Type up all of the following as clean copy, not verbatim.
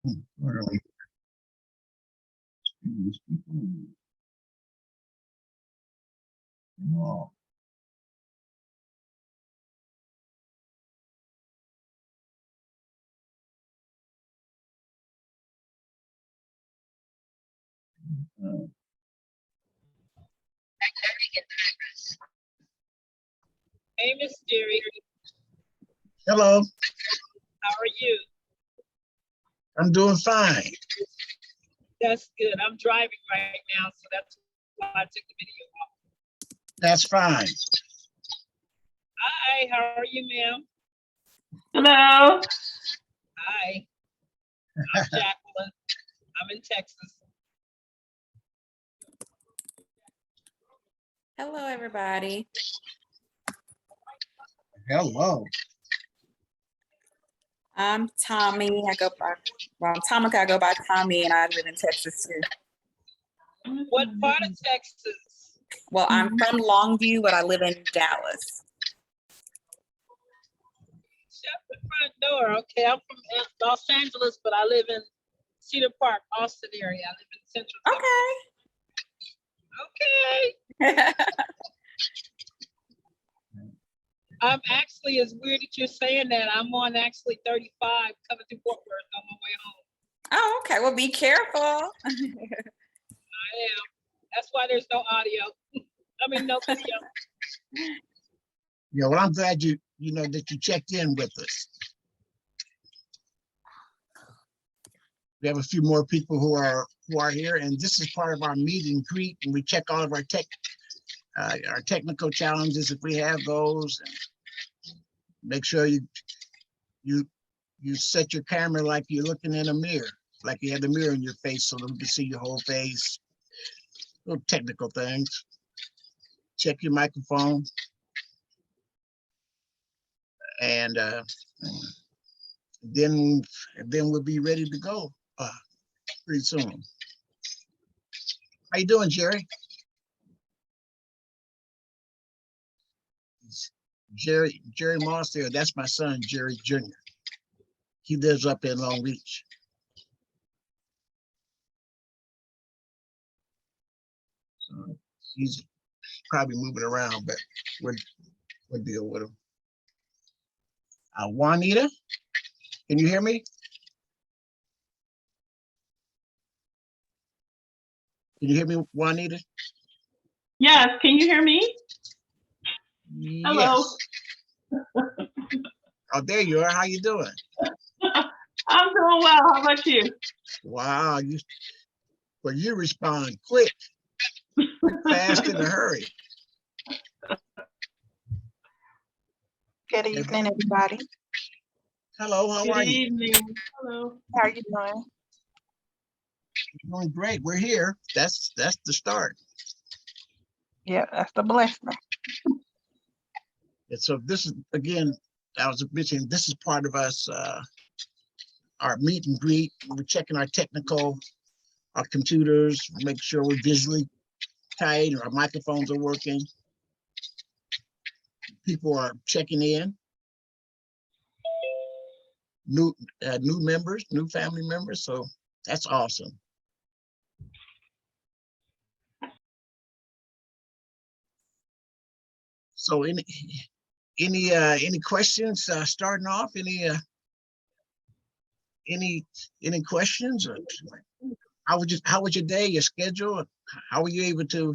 Where are we? These people. Oh. Hey, Miss Jerry. Hello. How are you? I'm doing fine. That's good. I'm driving right now, so that's why I took the video off. That's fine. Hi, how are you, ma'am? Hello. Hi. I'm Jacqueline. I'm in Texas. Hello, everybody. Hello. I'm Tommy. I go by, well, I'm Tamika. I go by Tommy, and I live in Texas too. What part of Texas? Well, I'm from Longview, but I live in Dallas. Shut the front door. Okay, I'm from Los Angeles, but I live in Cedar Park, Austin area. I live in Central Texas. Okay. Okay. I'm actually, as weird as you're saying that, I'm on actually 35 coming to Fort Worth on my way home. Oh, okay. Well, be careful. I am. That's why there's no audio. I mean, no video. Yeah, well, I'm glad you know that you checked in with us. We have a few more people who are here, and this is part of our meet and greet, and we check all of our technical challenges if we have those. And make sure you set your camera like you're looking in a mirror, like you have the mirror in your face, so that we can see your whole face. Little technical things. Check your microphone, and then we'll be ready to go pretty soon. How you doing, Jerry? Jerry Moss there, that's my son, Jerry Jr. He lives up in Long Beach. So he's probably moving around, but we'll deal with him. Juanita, can you hear me? Can you hear me, Juanita? Yes, can you hear me? Hello. Yes. Oh, there you are. How you doing? I'm doing well. How about you? Wow, you respond quick, fast, in a hurry. Good evening, everybody. Hello, how are you? Good evening. Hello. How are you doing? Doing great. We're here. That's the start. Yeah, that's the blessing. And so this is, again, I was mentioning, this is part of us, our meet and greet. We're checking our computers, make sure we're visually tight, our microphones are working. People are checking in. New members, new family members. So that's awesome. So any questions starting off? Any questions? Or how was your day, your schedule? How were you able to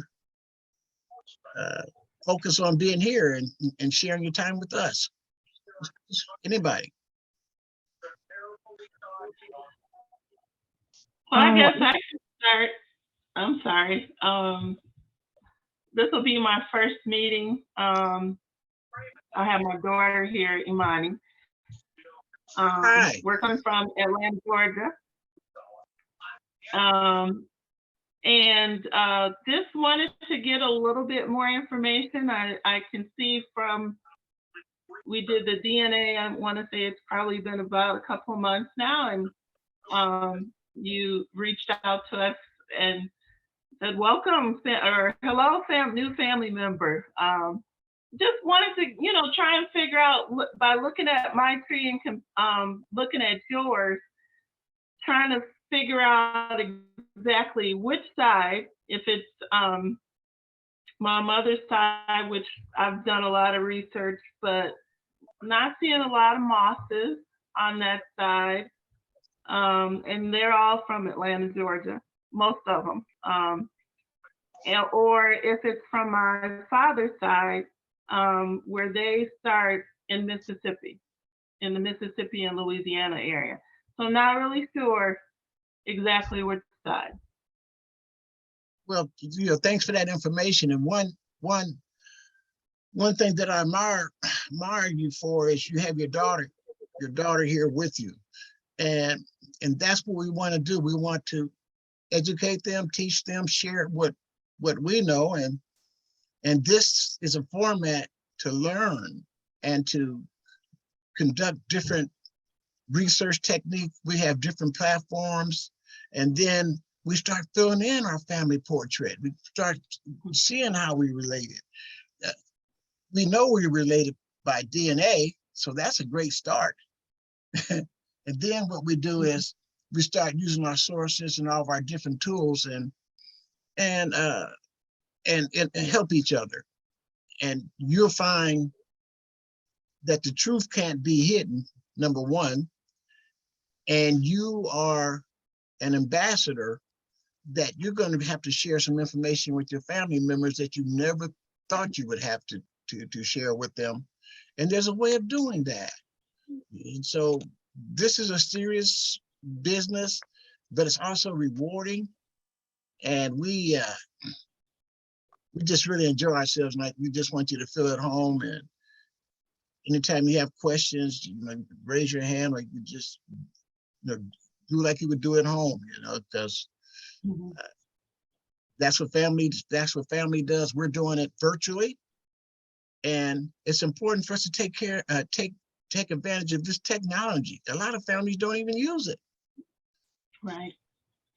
focus on being here and sharing your time with us? Anybody? Well, I guess I should start. I'm sorry. This will be my first meeting. I have my daughter here, Imani. Hi. We're coming from Atlanta, Georgia. And just wanted to get a little bit more information. I can see from, we did the DNA, I want to say it's probably been about a couple of months now, and you reached out to us and said, welcome, or hello, new family member. Just wanted to, try and figure out by looking at my tree and looking at yours, trying to figure out exactly which side, if it's my mother's side, which I've done a lot of research, but not seeing a lot of Mosses on that side. And they're all from Atlanta, Georgia, most of them. Or if it's from my father's side, where they start in Mississippi, in the Mississippi and Louisiana area. So I'm not really sure exactly which side. Well, thanks for that information. And one thing that I admire you for is you have your daughter here with you. And that's what we want to do. We want to educate them, teach them, share what we know. And this is a format to learn and to conduct different research techniques. We have different platforms, and then we start filling in our family portrait. We start seeing how we related. We know we're related by DNA, so that's a great start. And then what we do is we start using our sources and all of our different tools and help each other. And you'll find that the truth can't be hidden, number one, and you are an ambassador that you're going to have to share some information with your family members that you never thought you would have to share with them. And there's a way of doing that. And so this is a serious business, but it's also rewarding. And we just really enjoy ourselves. And we just want you to feel at home. And anytime you have questions, raise your hand, or you just do like you would do at home, because that's what family does. We're doing it virtually. And it's important for us to take advantage of this technology. A lot of families don't even use it. Right.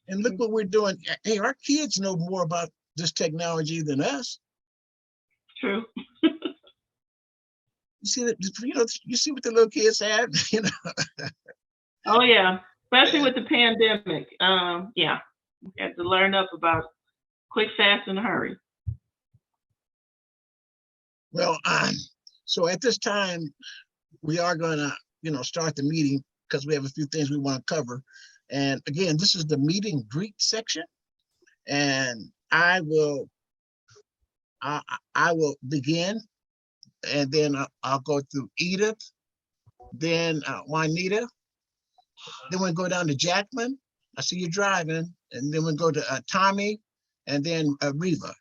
And look what we're doing. Hey, our kids know more about this technology than us. True. You see that? You see what the little kids have. Oh yeah, especially with the pandemic. Yeah, we had to learn up about quick, fast, and hurry. Well, so at this time, we are going to, start the meeting because we have a few things we want to cover. And again, this is the meet and greet section, and I will begin, and then I'll go through Edith, then Juanita, then we'll go down to Jackman. I see you driving, and then we'll go to Tommy, and then Reva.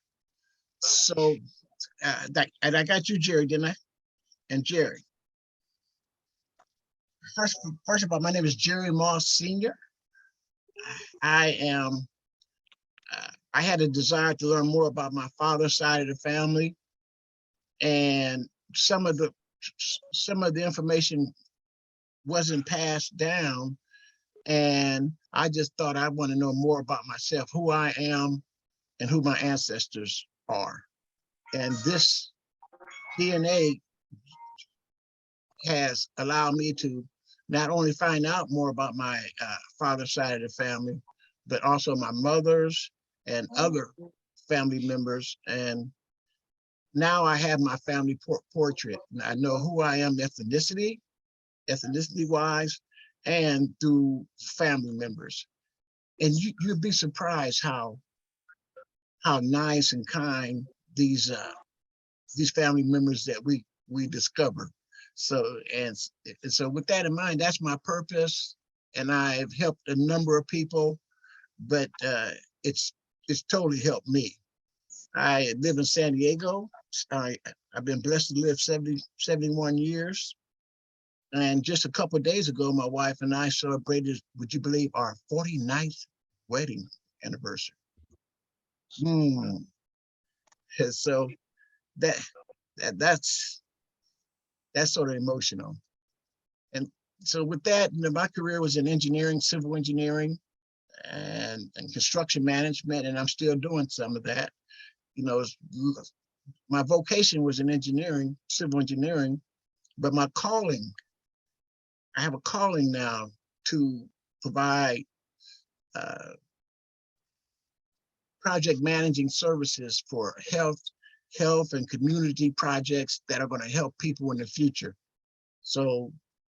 So, and I got you, Jerry, didn't I? And Jerry. First of all, my name is Jerry Moss Sr. I had a desire to learn more about my father's side of the family, and some of the information wasn't passed down, and I just thought I want to know more about myself, who I am, and who my ancestors are. And this DNA has allowed me to not only find out more about my father's side of the family, but also my mother's and other family members. And now I have my family portrait. I know who I am ethnicity-wise, and through family members. And you'd be surprised how nice and kind these family members that we discover. So with that in mind, that's my purpose, and I've helped a number of people, but it's totally helped me. I live in San Diego. I've been blessed to live 71 years. And just a couple of days ago, my wife and I celebrated, would you believe, our 49th wedding anniversary. And so that's sort of emotional. And so with that, my career was in engineering, civil engineering, and construction management, and I'm still doing some of that. My vocation was in engineering, civil engineering, but I have a calling now to provide uh, project managing services for health and community projects that are going to help people in the future. So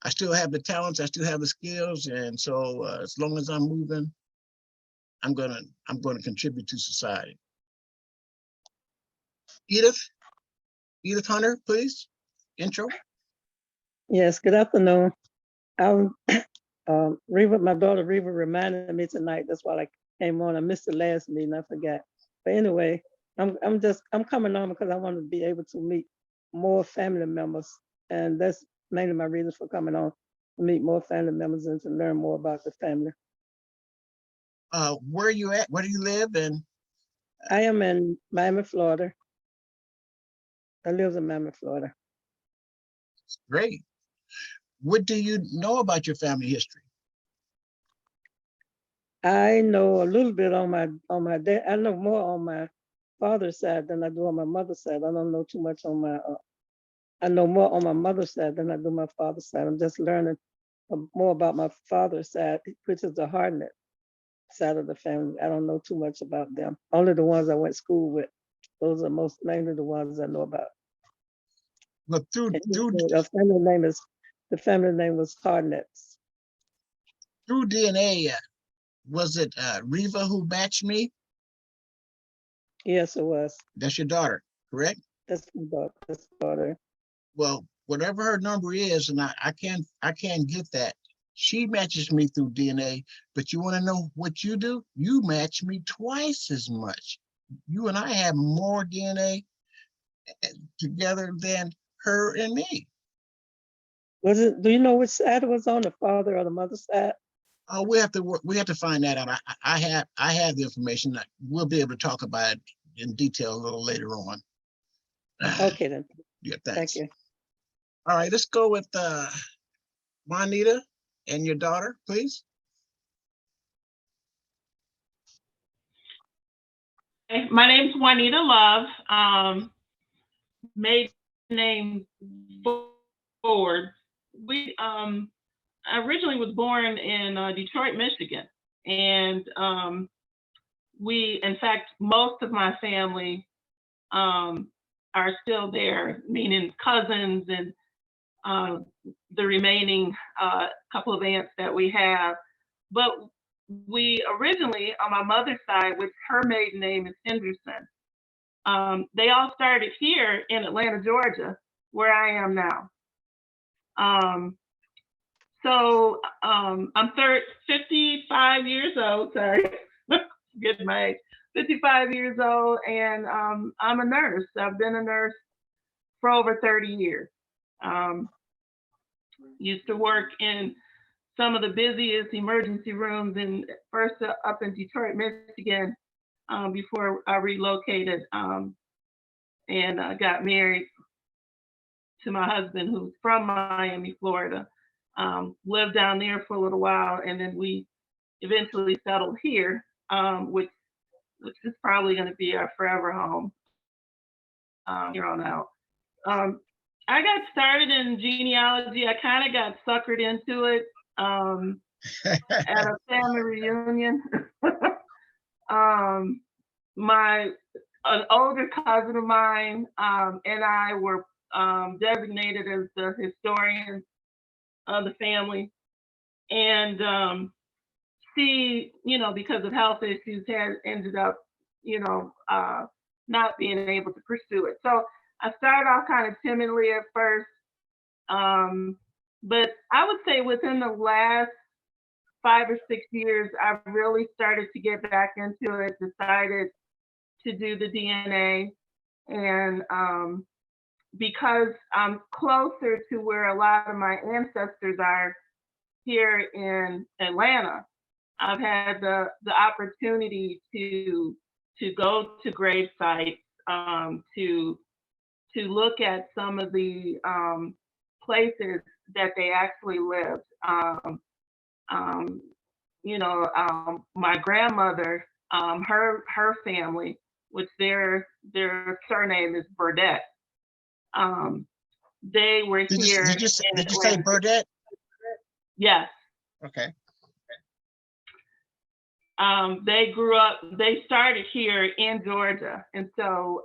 I still have the talents, I still have the skills, and so as long as I'm moving, I'm gonna contribute to society. Edith Hunter, please, intro. Yes, good afternoon. Reva, my daughter Reva reminded me tonight. That's why I came on. I missed the last meeting, I forgot. But anyway, I'm coming on because I want to be able to meet more family members. And that's mainly my reason for coming on, to meet more family members and to learn more about the family. Where are you at? Where do you live? And I am in Miami, Florida. I live in Miami, Florida. great. What do you know about your family history? I know a little bit on my dad. I know more on my father's side than I do on my mother's side. I don't know too much on my. I know more on my mother's side than I do my father's side. I'm just learning more about my father's side, which is the Hardnett side of the family. I don't know too much about them. Only the ones I went to school with. Those are mainly the ones I know about. Well, The family name was Hardnetts. through DNA, was it Reva who matched me? Yes, it was. That's your daughter, correct? That's my daughter. Well, whatever her number is, and I can't get that. She matches me through DNA, but you want to know what you do? You match me twice as much. You and I have more DNA together than her and me. Was it? Do you know which side it was on, the father or the mother's side? Oh, we have to work. We have to find that out. I have the information. We'll be able to talk about it in detail a little later on. Okay then. Yeah, Thank thanks. you. All right, let's go with Juanita and your daughter, please. My name's Juanita Love. Maiden name Ford. I originally was born in Detroit, Michigan, and in fact, most of my family are still there, meaning cousins and the remaining couple of aunts that we have. But we originally, on my mother's side, which her maiden name is Henderson, they all started here in Atlanta, Georgia, where I am now. I'm 55 years old, sorry, get my age, 55 years old, and I'm a nurse. I've been a nurse for over 30 years. Used to work in some of the busiest emergency rooms first up in Detroit, Michigan, before I relocated and got married to my husband, who's from Miami, Florida. Lived down there for a little while, and then we eventually settled here, which is probably going to be our forever home here on out. I got started in genealogy. I kind of got suckered into it at a family reunion. An older cousin of mine and I were designated as the historians of the family, and she, because of health issues, ended up, not being able to pursue it. So I started off kind of timidly at first, but I would say within the last 5 or 6 years, I really started to get back into it, decided to do the DNA, and because I'm closer to where a lot of my ancestors are here in Atlanta, I've had the opportunity to go to grave sites, to look at some of the places that they actually lived. My grandmother, her family, which their surname is Burdette. They were here. Did you say Burdette? Yes. Okay. they grew up, they started here in Georgia. And so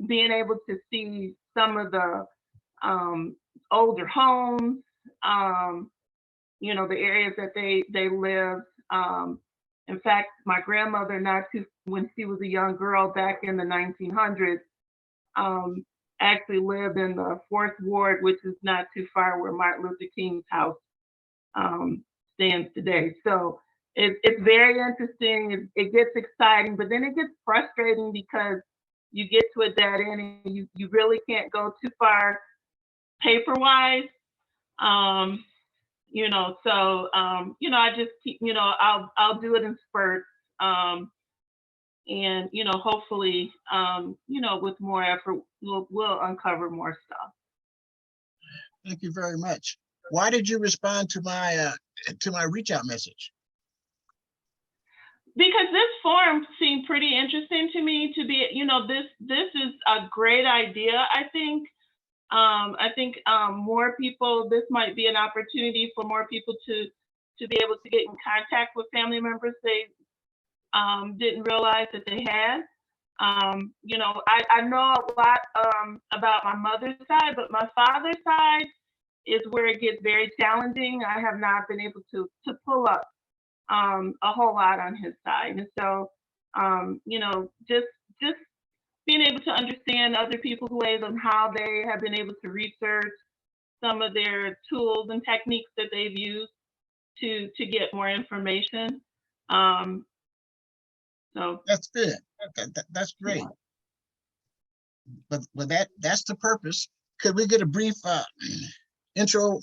being able to see some of the older homes, you know, the areas that they lived. In fact, my grandmother, when she was a young girl back in the 1900s, actually lived in the 4th Ward, which is not too far where Martin Luther King's house stands today. So it's very interesting. It gets exciting, but then it gets frustrating because you get to a dead end and you really can't go too far paper-wise. You know, so you know, I just keep, you know, I'll do it in spurts. And you know, hopefully, you know, with more effort, we'll uncover more stuff. Thank you very much. Why did you respond to my reach out message? Because this forum seemed pretty interesting to me. To be, you know, this is a great idea. I think more people. This might be an opportunity for more people to be able to get in contact with family members they didn't realize that they had. You know, I know a lot about my mother's side, but my father's side is where it gets very challenging. I have not been able to pull up a whole lot on his side. And so, you know, just being able to understand other people's ways on how they have been able to research some of their tools and techniques that they've used to get more information. So That's good. That's great. But that's the purpose. Could we get a brief intro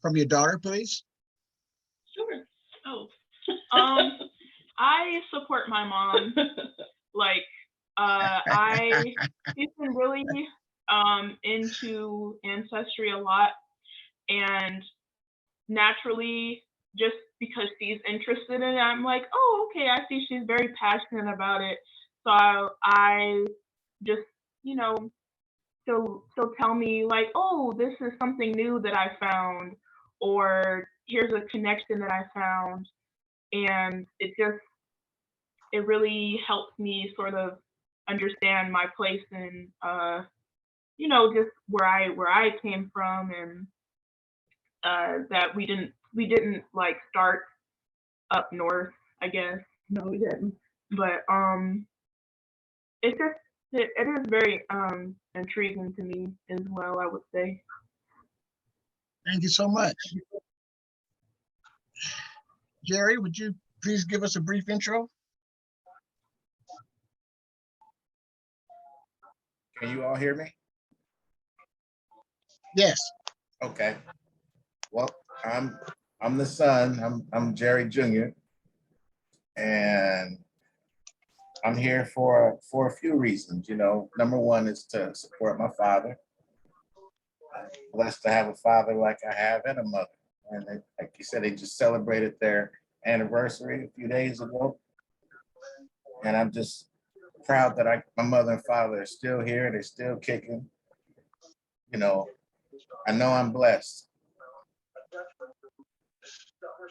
from your daughter, please? sure. Oh, I support my mom. Like, she's been really into ancestry a lot, and naturally, just because she's interested in it, I'm like, oh, okay, I see she's very passionate about it. So I just, you know, she'll tell me like, oh, this is something new that I found, or here's a connection that I found, and it really helps me sort of understand my place in, you know, just where I came from, and that we didn't like start up north, I guess. No, we didn't. But it's just it is very intriguing to me as well, I would say. Thank you so much. Jerry, would you please give us a brief intro? Can you all hear me? Yes. Okay. Well, I'm the son. I'm Jerry Jr. and I'm here for a few reasons. You know, number one is to support my father. I'm blessed to have a father like I have and a mother. And like you said, they just celebrated their anniversary a few days ago. And I'm just proud that my mother and father are still here. They're still kicking. You know, I know I'm blessed.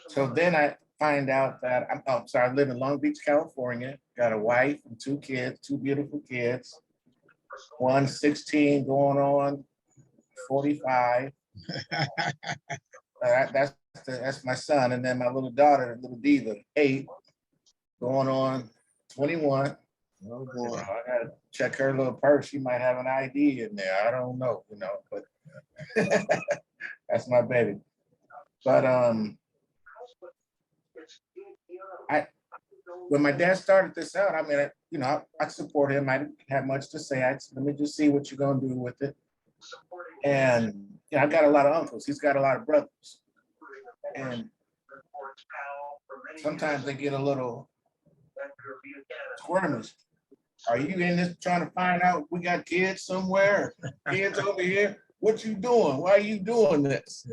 So then I find out that I live in Long Beach, California, got a wife and 2 kids, 2 beautiful kids. One 16 going on 45. That's my son. And then my little daughter, little Diva, 8, going on 21. Oh boy, I gotta check her little purse. She might have an ID in there. I don't know, you know, but that's my baby. But when my dad started this out, I mean, you know, I support him. I didn't have much to say. Let me just see what you're gonna do with it. And you know, I got a lot of uncles. He's got a lot of brothers, and sometimes they get a little squirmish. Are you in this trying to find out we got kids somewhere? Kids over here? What you doing? Why are you doing this?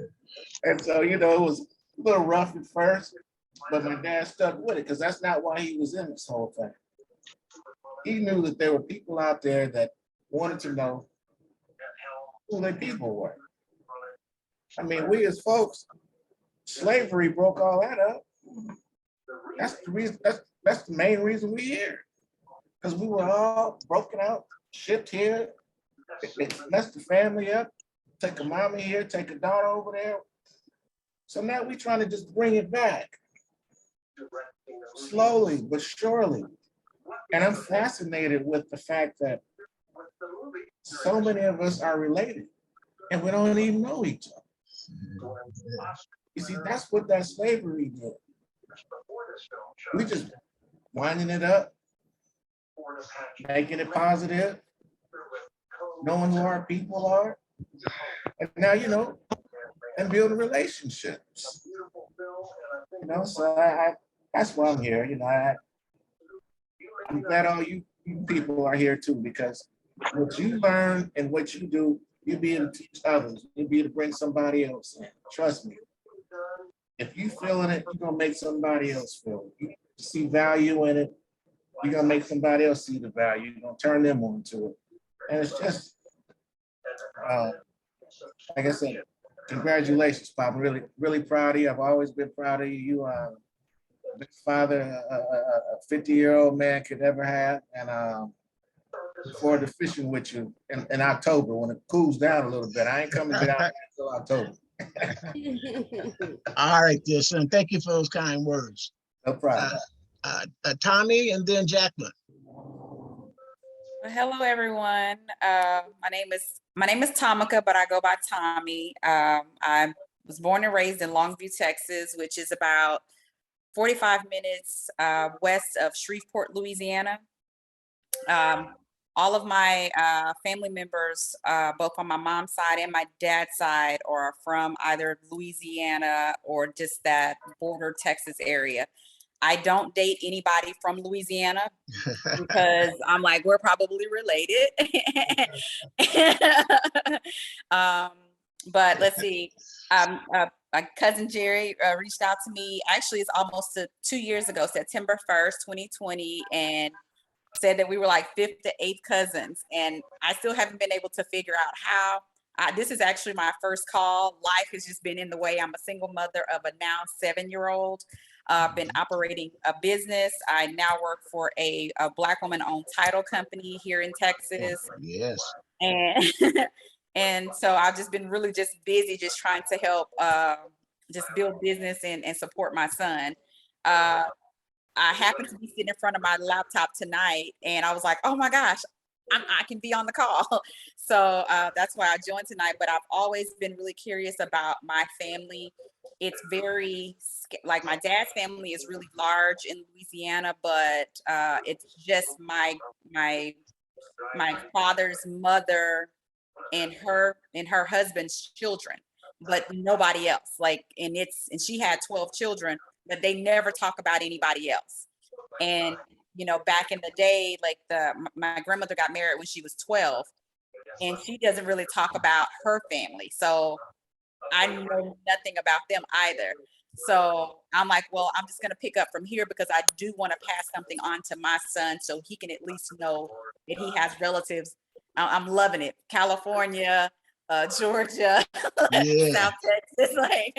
And so, you know, it was a little rough at first, but my dad stuck with it because that's not why he was in this whole thing. He knew that there were people out there that wanted to know who their people were. I mean, we as folks, slavery broke all that up. That's the reason. That's the main reason we're here. Because we were all broken out, shipped here. It messed the family up. Take a mama here, take a daughter over there. So now we're trying to just bring it back. Slowly but surely. And I'm fascinated with the fact that so many of us are related and we don't even know each other. You see, that's what that slavery did. We just winding it up, making it positive, knowing who our people are. And now, you know, and building relationships. You know, so that's why I'm here. You know, I'm glad all you people are here too, because what you learn and what you do, you'll be able to teach others. You'll be able to bring somebody else in. Trust me. If you feeling it, you're gonna make somebody else feel it. You see value in it, you're gonna make somebody else see the value. You're gonna turn them on to it. And it's just, like I said, congratulations, Pop. I'm really, really proud of you. I've always been proud of you. You are the best father a 50-year-old man could ever have. And look forward to fishing with you in October when it cools down a little bit. I ain't coming down until October. All right, dear son. Thank you for those kind words. No problem. Tommy and then Jacqueline. Well, hello, everyone. My name is Tamika, but I go by Tommy. I was born and raised in Longview, Texas, which is about 45 minutes west of Shreveport, Louisiana. All of my family members, both on my mom's side and my dad's side, are from either Louisiana or just that border Texas area. I don't date anybody from Louisiana because I'm like, we're probably related. But let's see. My cousin Jerry reached out to me. Actually, it's almost 2 years ago, September 1st, 2020, and said that we were like 5th to 8th cousins. And I still haven't been able to figure out how. This is actually my first call. Life has just been in the way. I'm a single mother of a now 7-year-old. I've been operating a business. I now work for a Black woman-owned title company here in Texas. Yes. And and so I've just been really just busy, just trying to help just build business and support my son. I happened to be sitting in front of my laptop tonight, and I was like, oh my gosh, I can be on the call. So that's why I joined tonight. But I've always been really curious about my family. It's very, like, my dad's family is really large in Louisiana, but it's just my father's mother and her husband's children, but nobody else. Like, and she had 12 children, but they never talk about anybody else. And you know, back in the day, like my grandmother got married when she was 12, and she doesn't really talk about her family. So I know nothing about them either. So I'm like, well, I'm just gonna pick up from here because I do want to pass something on to my son so he can at least know that he has relatives. I'm loving it. California, Georgia, Yeah. South Texas. Like,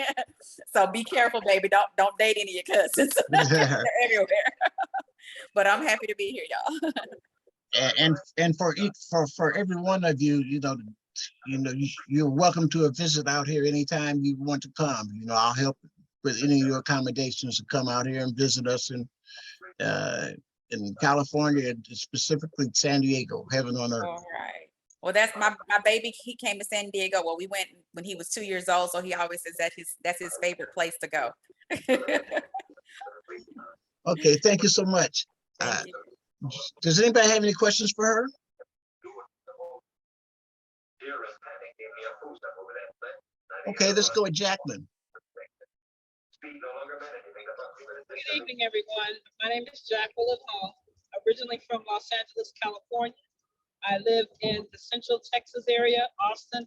so be careful, baby. Don't date any of your cousins. They're everywhere. But I'm happy to be here, y'all. and for every one of you, you're welcome to a visit out here anytime you want to come. You know, I'll help with any of your accommodations to come out here and visit us in California, specifically San Diego, heaven on earth. All right. Well, that's my baby. He came to San Diego. Well, we went when he was 2 years old, so he always says that's his favorite place to go. Okay, thank you so much. Thank you. Does anybody have any questions for her? Okay, let's go with Jacqueline. Good evening, everyone. My name is Jacqueline Hall, originally from Los Angeles, California. I live in the Central Texas area, Austin.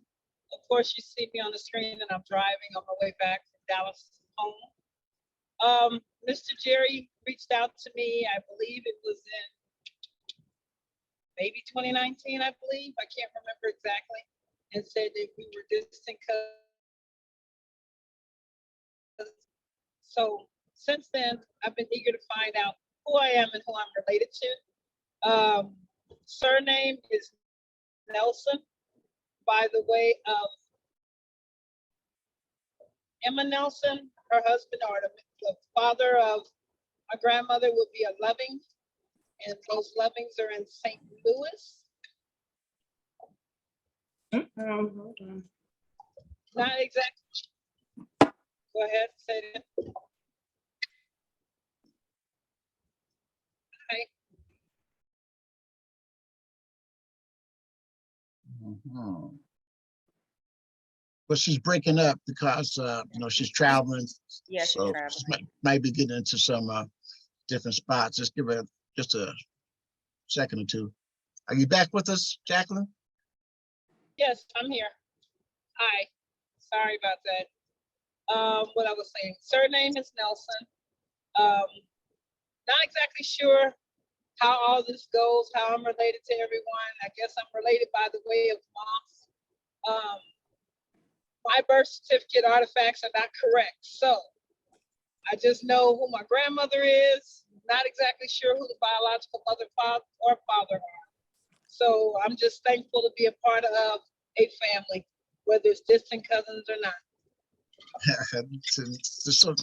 Of course, you see me on the screen, and I'm driving on my way back from Dallas home. Mr. Jerry reached out to me, I believe it was in maybe 2019, I believe. I can't remember exactly, and said that we were distant cousins. So since then, I've been eager to find out who I am and who I'm related to. Surname is Nelson, by the way of Emma Nelson, her husband, or the father of my grandmother would be a Loving, and those Lovings are in St. Louis. Hold on. Not exactly. Go ahead, say it. Okay. Mhm. But she's breaking up because, she's traveling. Yeah, she's So traveling. she might be getting into some different spots. Just give her just a second or two. Are you back with us, Jacqueline? Yes, I'm here. Hi. Sorry about that. What I was saying, surname is Nelson. Not exactly sure how all this goes, how I'm related to everyone. I guess I'm related by the way of moms. My birth certificate artifacts are not correct, so I just know who my grandmother is. Not exactly sure who the biological mother, father, or father are. So I'm just thankful to be a part of a family, whether it's distant cousins or not.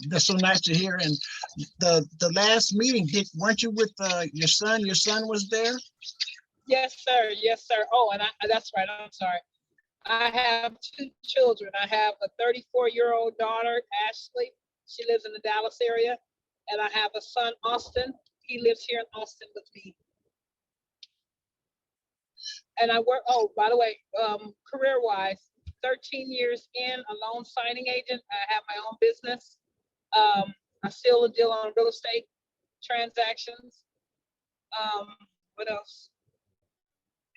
That's so nice to hear. And the last meeting, weren't you with your son? Your son was there? Yes, sir. Yes, sir. Oh, and that's right. I'm sorry. I have 2 children. I have a 34-year-old daughter, Ashley. She lives in the Dallas area. And I have a son, Austin. He lives here in Austin with me. And I work, oh, by the way, career-wise, 13 years in, a loan signing agent. I have my own business. I seal a deal on real estate transactions. What else?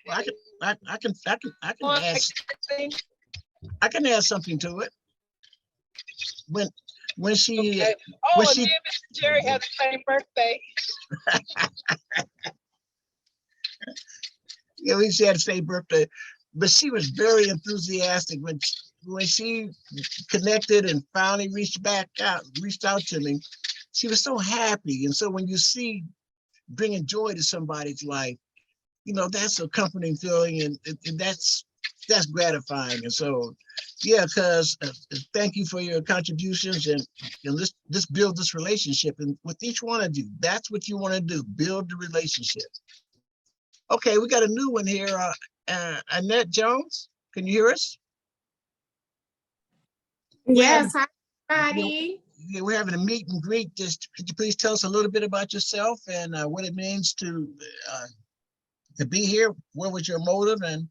Well, I can Well, add something to it. When she okay. Oh, and me and Mr. Jerry had the same birthday. we had the same birthday, but she was very enthusiastic when she connected and finally reached out to me. She was so happy. And so when you see bringing joy to somebody's life, that's a comforting feeling, and that's gratifying. And so, yeah, because thank you for your contributions, and let's build this relationship. And with each one of you, that's what you want to do, build the relationship. Okay, we got a new one here. Annette Jones, can you hear us? Yes, hi, everybody. Yeah, we're having a meet and greet. Just could you please tell us a little bit about yourself and what it means to be here? What was your motive, and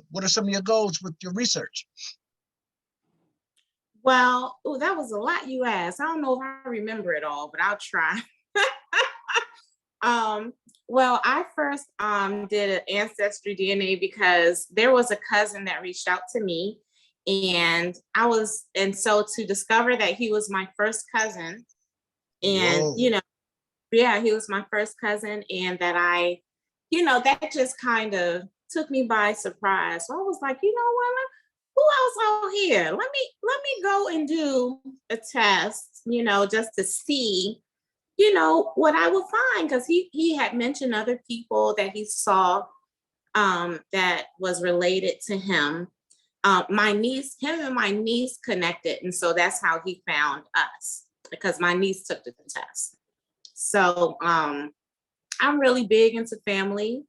what are some of your goals with your research? Well, oh, that was a lot you asked. I don't know if I remember it all, but I'll try. Well, I first did an ancestry DNA because there was a cousin that reached out to me, and so to discover that he was my first cousin, and Whoa. yeah, he was my first cousin, and that that just kind of took me by surprise. So I was like, you know what? Who else out here? Let me go and do a test, just to see, what I would find, because he had mentioned other people that he saw that was related to him. Him and my niece connected, and so that's how he found us, because my niece took the test. So I'm really big into family.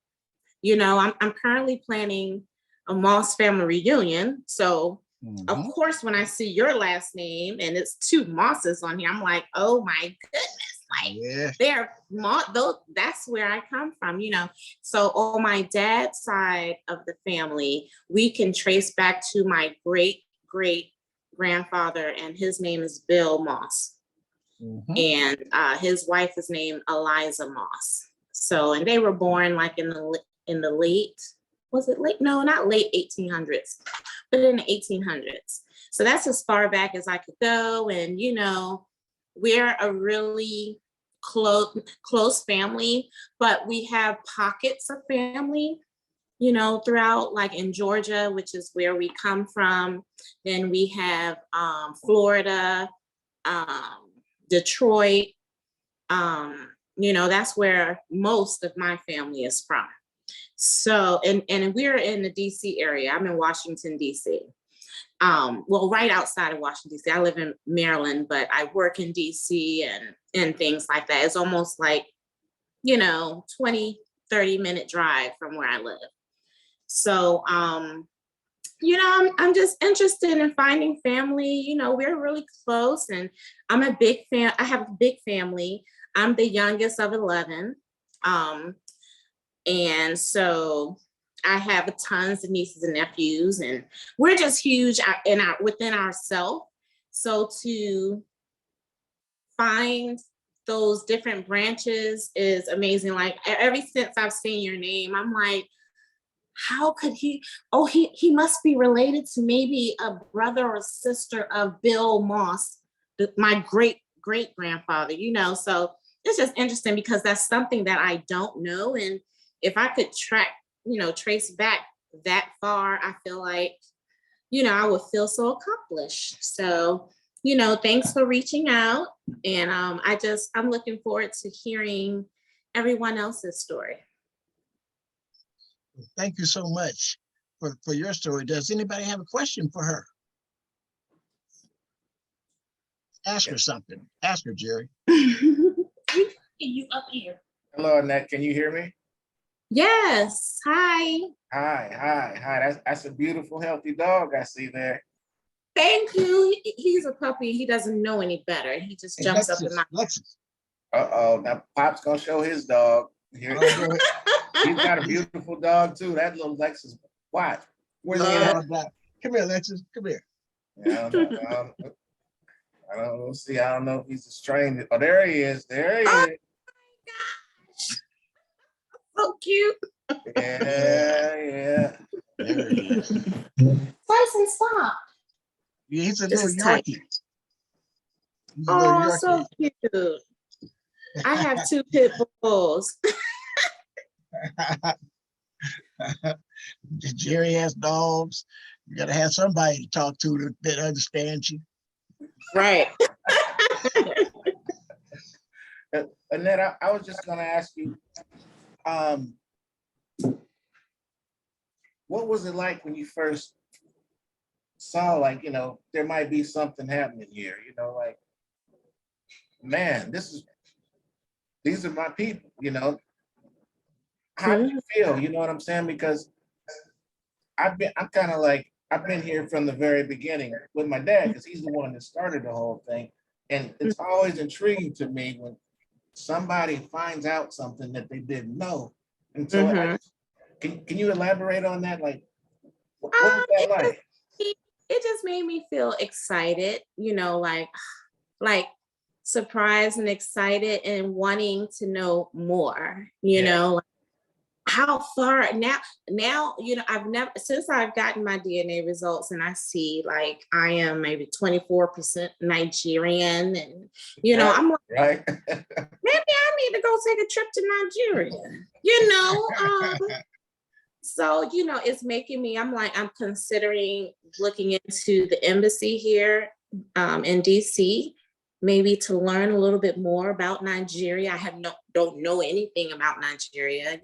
I'm currently planning a Moss family reunion. So of course, when I see your last name and it's 2 Mosses on here, I'm like, oh my goodness, like that's where I come from, So on my dad's side of the family, we can trace back to my great grandfather, and his name is Bill Moss. And his wife is named Eliza Moss. So, and they were born like in the late, was it late? No, not late 1800s, but in the 1800s. So that's as far back as I could go. And, we're a really close family, but we have pockets of family, throughout, like in Georgia, which is where we come from. Then we have Florida, Detroit. That's where most of my family is from. So, and we're in the DC area. I'm in Washington, DC. Well, right outside of Washington, DC. I live in Maryland, but I work in DC and things like that. It's almost like, 20, 30-minute drive from where I live. So, I'm just interested in finding family. We're really close, and I'm a big fan. I have a big family. I'm the youngest of 11. And so I have tons of nieces and nephews, and we're just huge within ourselves. So to find those different branches is amazing. Like ever since I've seen your name, I'm like, how could he? Oh, he must be related to maybe a brother or sister of Bill Moss, my great grandfather. So it's just interesting because that's something that I don't know, and if I could trace back that far, I feel like, I would feel so accomplished. So, thanks for reaching out, and I'm looking forward to hearing everyone else's story. Thank you so much for your story. Does anybody have a question for her? Ask her something. Ask her, Jerry. You up here? Hello, Annette. Can you hear me? Yes. Hi. Hi. That's a beautiful, healthy dog I see there. Thank you. He's a puppy. He doesn't know any better. He just Hey, jumps up in my. Lexus. Now Pop's gonna show his dog. Here, he's got a beautiful dog too. That little Lexus. Watch. Where's he at? Come here, Lexus. Come here. Yeah, I don't know. See, I don't know if he's a stranger. Oh, there he is. There he is. So cute. Yeah. There he is. Tyson, stop. Yeah, he's a This little is tight. Yorkie. He's a little Oh, Yorkie. so cute. I have 2 pit bulls. Jerry has dogs. You gotta have somebody to talk to that understands you. Right. Annette, I was just gonna ask you, what was it like when you first saw, like, there might be something happening here, like, man, these are my people, How did you feel? You know what I'm saying? Because I've been here from the very beginning with my dad, because he's the one that started the whole thing. And it's always intriguing to me when somebody finds out something that they didn't know. And so can you elaborate on that? Like, what was that like? It just made me feel excited, like surprised and excited and wanting to know more, like, how far now, I've never, since I've gotten my DNA results and I see like I am maybe 24% Nigerian, and I'm like, right. maybe I need to go take a trip to Nigeria, so it's making me, I'm considering looking into the embassy here in DC, maybe to learn a little bit more about Nigeria. I don't know anything about Nigeria,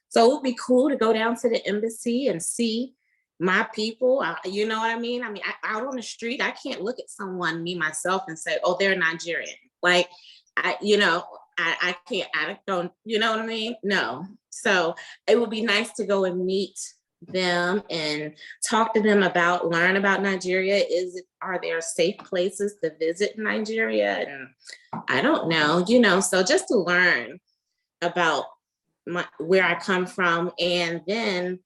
so it would be cool to go down to the embassy and see my people. You know what I mean? Out on the street, I can't look at someone, me myself, and say, oh, they're Nigerian. Like, I can't, I don't, you know what I mean? No. So it would be nice to go and meet them and talk to them learn about Nigeria. Are there safe places to visit Nigeria? And I don't know, so just to learn about where I come from. And then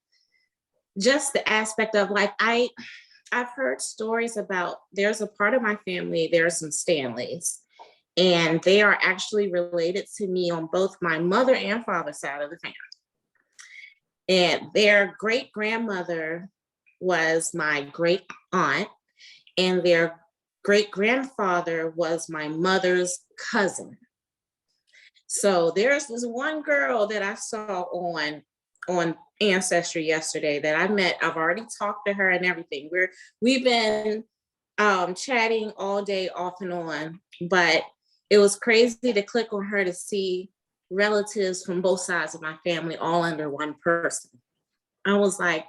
just the aspect of like, I've heard stories about, there's a part of my family, there are some Stanleys, and they are actually related to me on both my mother and father side of the family. And their great grandmother was my great aunt, and their great grandfather was my mother's cousin. So there's this one girl that I saw on Ancestry yesterday that I met. I've already talked to her and everything. We've been chatting all day off and on, but it was crazy to click on her to see relatives from both sides of my family all under one person. I was like,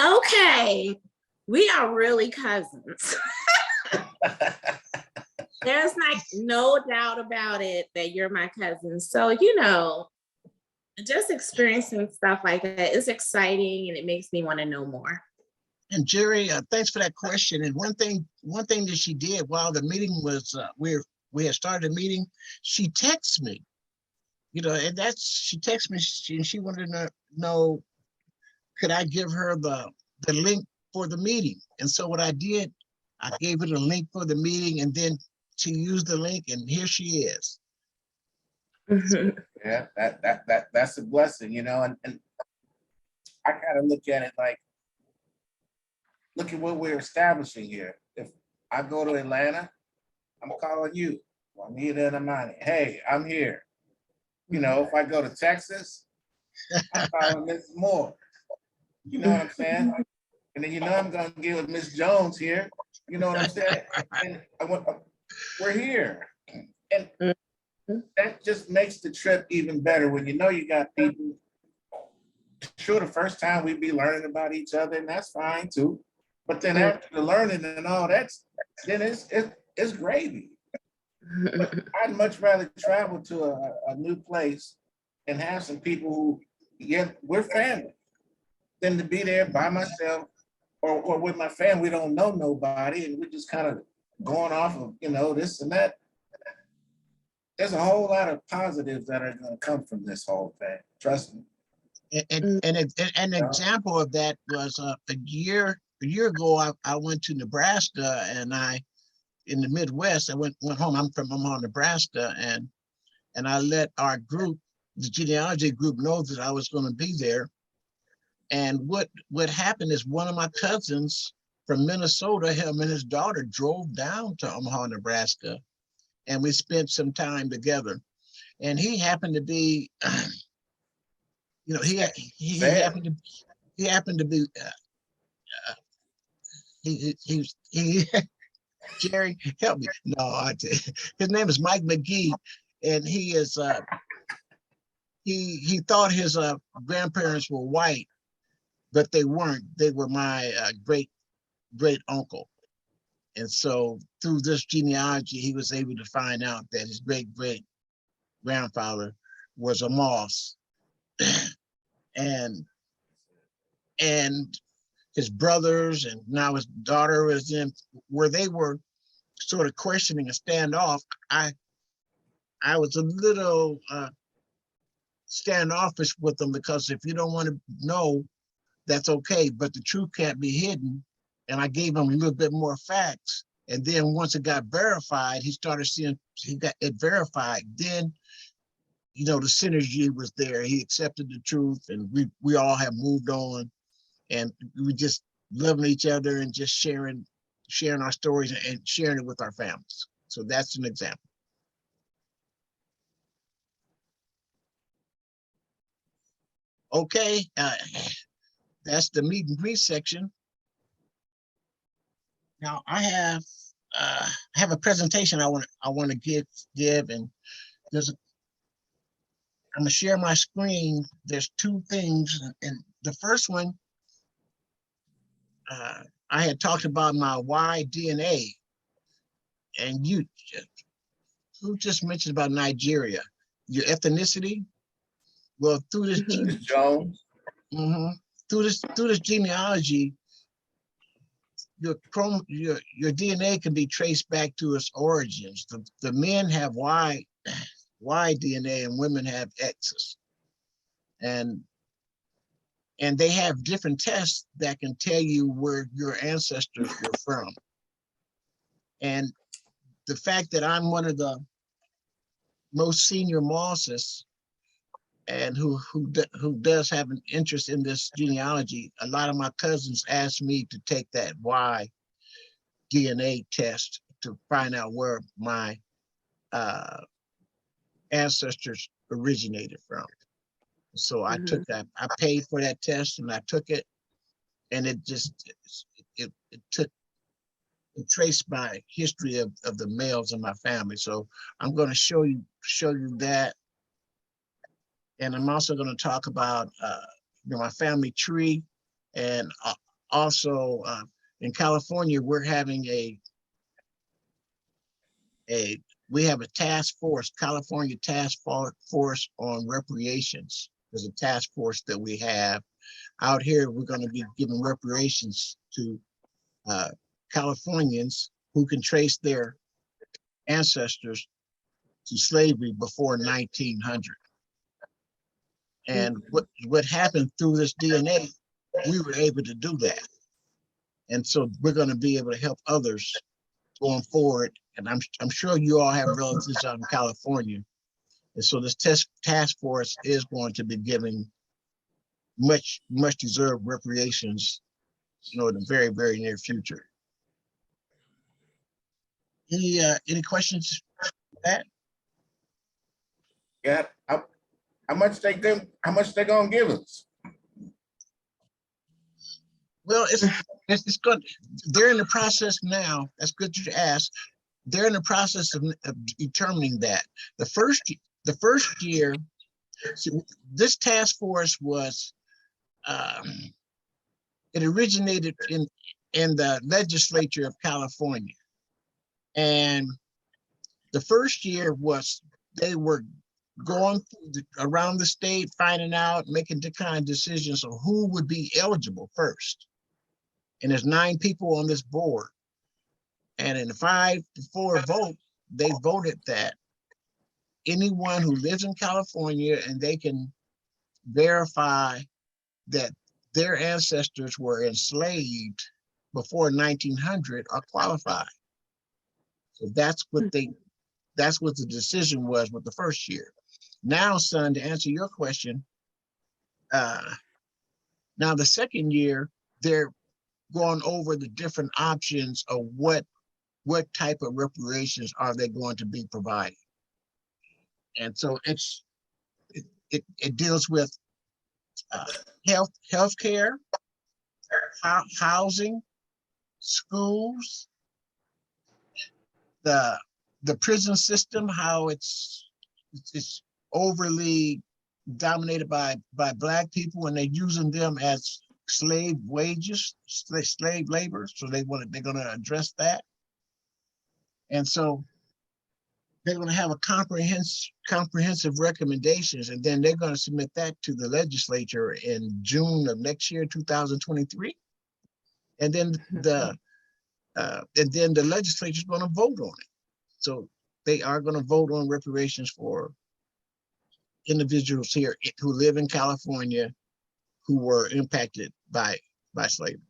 okay, we are really cousins. There's like no doubt about it that you're my cousin. So, you know, just experiencing stuff like that is exciting and it makes me want to know more. And Jerry, thanks for that question. And one thing that she did while the meeting was, we had started a meeting, she texted me, you know, and she texted me, and she wanted to know, could I give her the link for the meeting? And so what I did, I gave her the link for the meeting, and then she used the link, and here she is. Yeah, that's a blessing, you know, and I kind of look at it like, look at what we're establishing here. If I go to Atlanta, I'm calling you, Juanita and Amani. Hey, I'm here. You know, if I go to Texas, I'm calling Miss Moore. You know what I'm saying? And then you know I'm gonna get with Miss Jones here. You know what I'm saying? And we're here. And that just makes the trip even better when you know you got people. Sure, the first time we'd be learning about each other, and that's fine too. But then after the learning and all that, then it's gravy. I'd much rather travel to a new place and have some people who, yeah, we're family, than to be there by myself or with my family. We don't know nobody, and we're just kind of going off of, you know, this and that. There's a whole lot of positives that are going to come from this whole thing. Trust me. And an example of that was a year ago, I went to Nebraska, and in the Midwest, I went home. I'm from Omaha, Nebraska, and I let our group, the genealogy group, know that I was going to be there. And what happened is one of my cousins from Minnesota, him and his daughter drove down to Omaha, Nebraska, and we spent some time together. And he happened to be, you know, he happened to be, he Jerry, help me. No, his name is Mike McGee, and he is he thought his grandparents were white, but they weren't. They were my great uncle. And so through this genealogy, he was able to find out that his great grandfather was a Moss, and his brothers, and now his daughter was in, where they were sort of questioning a standoff. I was a little standoffish with them, because if you don't want to know, that's okay, but the truth can't be hidden. And I gave him a little bit more facts. And then once it got verified, he started seeing, he got it verified. Then, you know, the synergy was there. He accepted the truth, and we all have moved on, and we just loving each other and just sharing our stories and sharing it with our families. So that's an example. Okay, that's the meet and greet section. Now I have a presentation I want to give, and I'm gonna share my screen. There's two things, and the first one, I had talked about my Y DNA, and who just mentioned about Nigeria, your ethnicity. Well, through this Jones. Through this genealogy, your DNA can be traced back to its origins. The men have Y DNA, and women have X's, and they have different tests that can tell you where your ancestors were from. And the fact that I'm one of the most senior Mosses, and who does have an interest in this genealogy, a lot of my cousins asked me to take that Y DNA test to find out where my ancestors originated from. So I took that. I paid for that test, and I took it, and it took traced my history of the males in my family. So I'm going to show you that. And I'm also going to talk about my family tree. And also in California, we're having we have a task force, California Task Force on Reparations. There's a task force that we have out here. We're going to be giving reparations to Californians who can trace their ancestors to slavery before 1900. And what happened through this DNA, we were able to do that. And so we're going to be able to help others going forward. And I'm sure you all have relatives out in California. And so this task force is going to be giving much deserved reparations, in the very, very near future. Any questions for that? Yeah, how much they gonna give us? Well, it's good. They're in the process now. That's good you ask. They're in the process of determining that. The first year, see, this task force was it originated in the legislature of California, and the first year was they were going around the state, finding out, making the kind of decisions of who would be eligible first. And there's 9 people on this board. And in a 5-4 vote, they voted that anyone who lives in California and they can verify that their ancestors were enslaved before 1900 are qualified. So that's what the decision was with the first year. Now, son, to answer your question, now the second year, they're going over the different options of what type of reparations are they going to be providing. And so it deals with healthcare, housing, schools, the prison system, how it's overly dominated by Black people, and they're using them as slave wages, slave labor. So they're going to address that. And so they're going to have a comprehensive recommendations, and then they're going to submit that to the legislature in June of next year, 2023. And then the legislature is going to vote on it. So they are going to vote on reparations for individuals here who live in California who were impacted by slavery.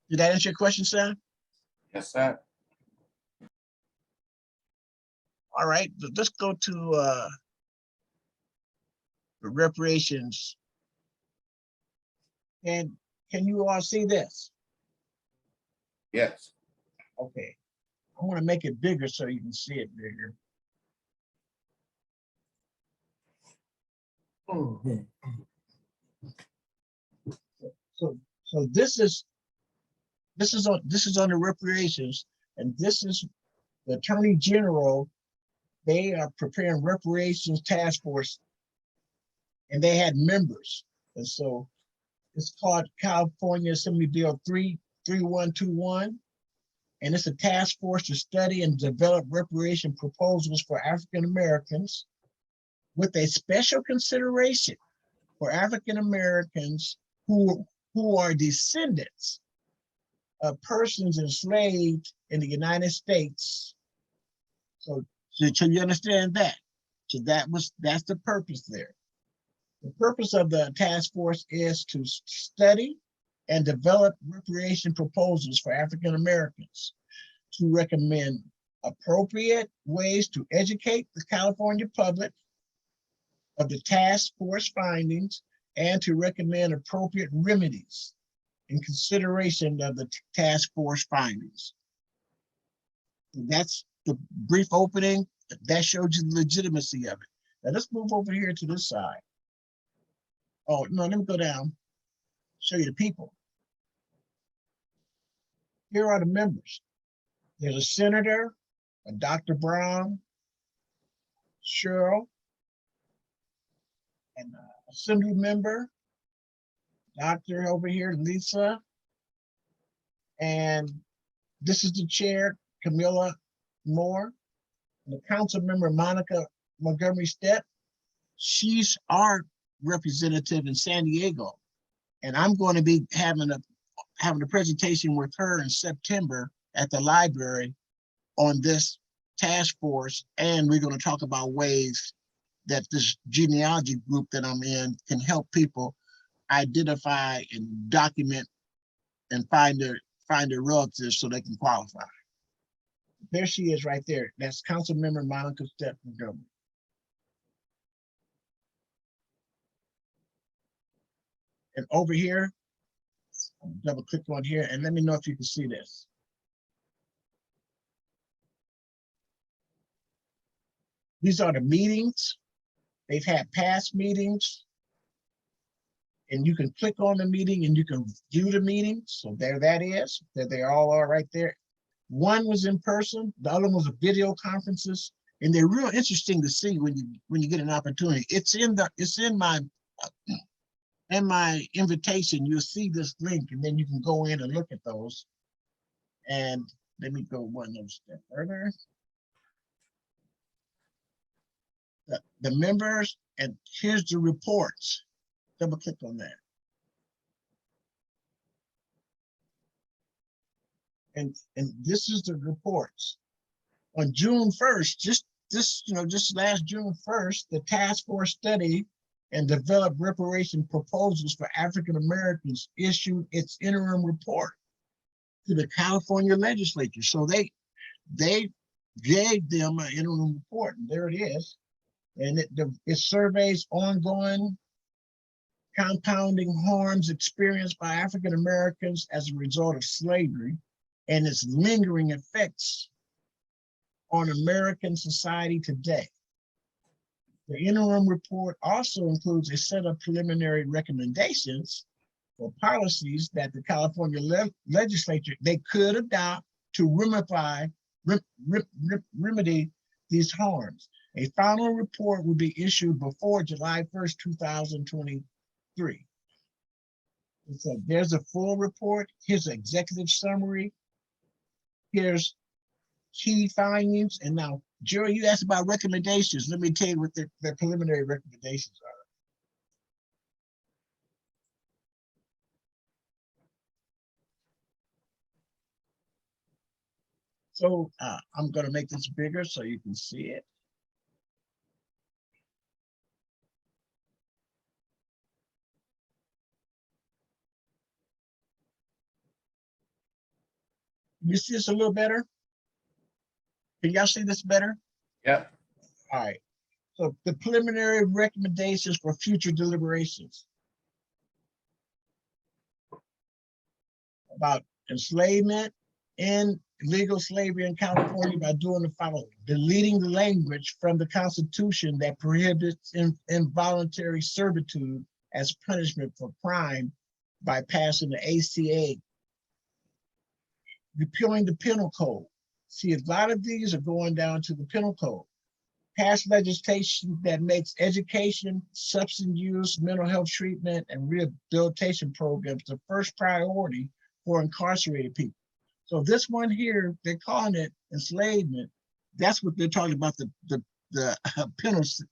Did that answer your question, Sam? Yes, sir. All right, let's go to the reparations. And can you all see this? Yes. Okay, I want to make it bigger so you can see it bigger. So this is on the reparations, and this is the Attorney General. They are preparing reparations task force, and they had members, and so it's called California Assembly Bill 3121, and it's a task force to study and develop reparation proposals for African Americans, with a special consideration for African Americans who are descendants of persons enslaved in the United States. So you understand that? So that's the purpose there. The purpose of the task force is to study and develop reparation proposals for African Americans, to recommend appropriate ways to educate the California public of the task force findings, and to recommend appropriate remedies in consideration of the task force findings. And that's the brief opening. That shows you the legitimacy of it. Now let's move over here to this side. Oh, no, let me go down. show you the people. Here are the members. There's a senator, a Dr. Brown, Cheryl, and assembly member, Dr. over here, Lisa. And this is the chair, Camilla Moore, and the council member, Monica Montgomery Stepp. She's our representative in San Diego. And I'm going to be having a presentation with her in September at the library on this task force. And we're going to talk about ways that this genealogy group that I'm in can help people identify and document and find their relatives so they can qualify. There she is right there. That's Council Member Monica Stepp Montgomery. And over here, double click on here and let me know if you can see this. These are the meetings. They've had past meetings. And you can click on the meeting and you can view the meeting. So there that is, that they all are right there. One was in person, the other one was video conferences, and they're real interesting to see when you get an opportunity. It's in my invitation. You'll see this link, and then you can go in and look at those. And let me go one other step further. The members, and here's the reports. Double click on that. And this is the reports. On June 1st, just last June 1st, the task force studied and developed reparation proposals for African Americans issued its interim report to the California legislature. So they gave them an interim report, and there it is. And it surveys ongoing compounding harms experienced by African Americans as a result of slavery and its lingering effects on American society today. The interim report also includes a set of preliminary recommendations for policies that the California legislature they could adopt to remedy these harms. A final report will be issued before July 1st, 2023. So there's a full report. Here's an executive summary. Here's key findings. And now, Jerry, you asked about recommendations. Let me tell you what their preliminary recommendations are. So I'm going to make this bigger so you can see it. You see this a little better? Can y'all see this better? Yep. All right. So the preliminary recommendations for future deliberations about enslavement and legal slavery in California by doing the following: deleting the language from the Constitution that prohibits involuntary servitude as punishment for crime by passing the ACA, repealing the penal code. See, a lot of these are going down to the penal code. Pass legislation that makes education, substance use, mental health treatment, and rehabilitation programs the first priority for incarcerated people. So this one here, they're calling it enslavement. That's what they're talking about, the penal system.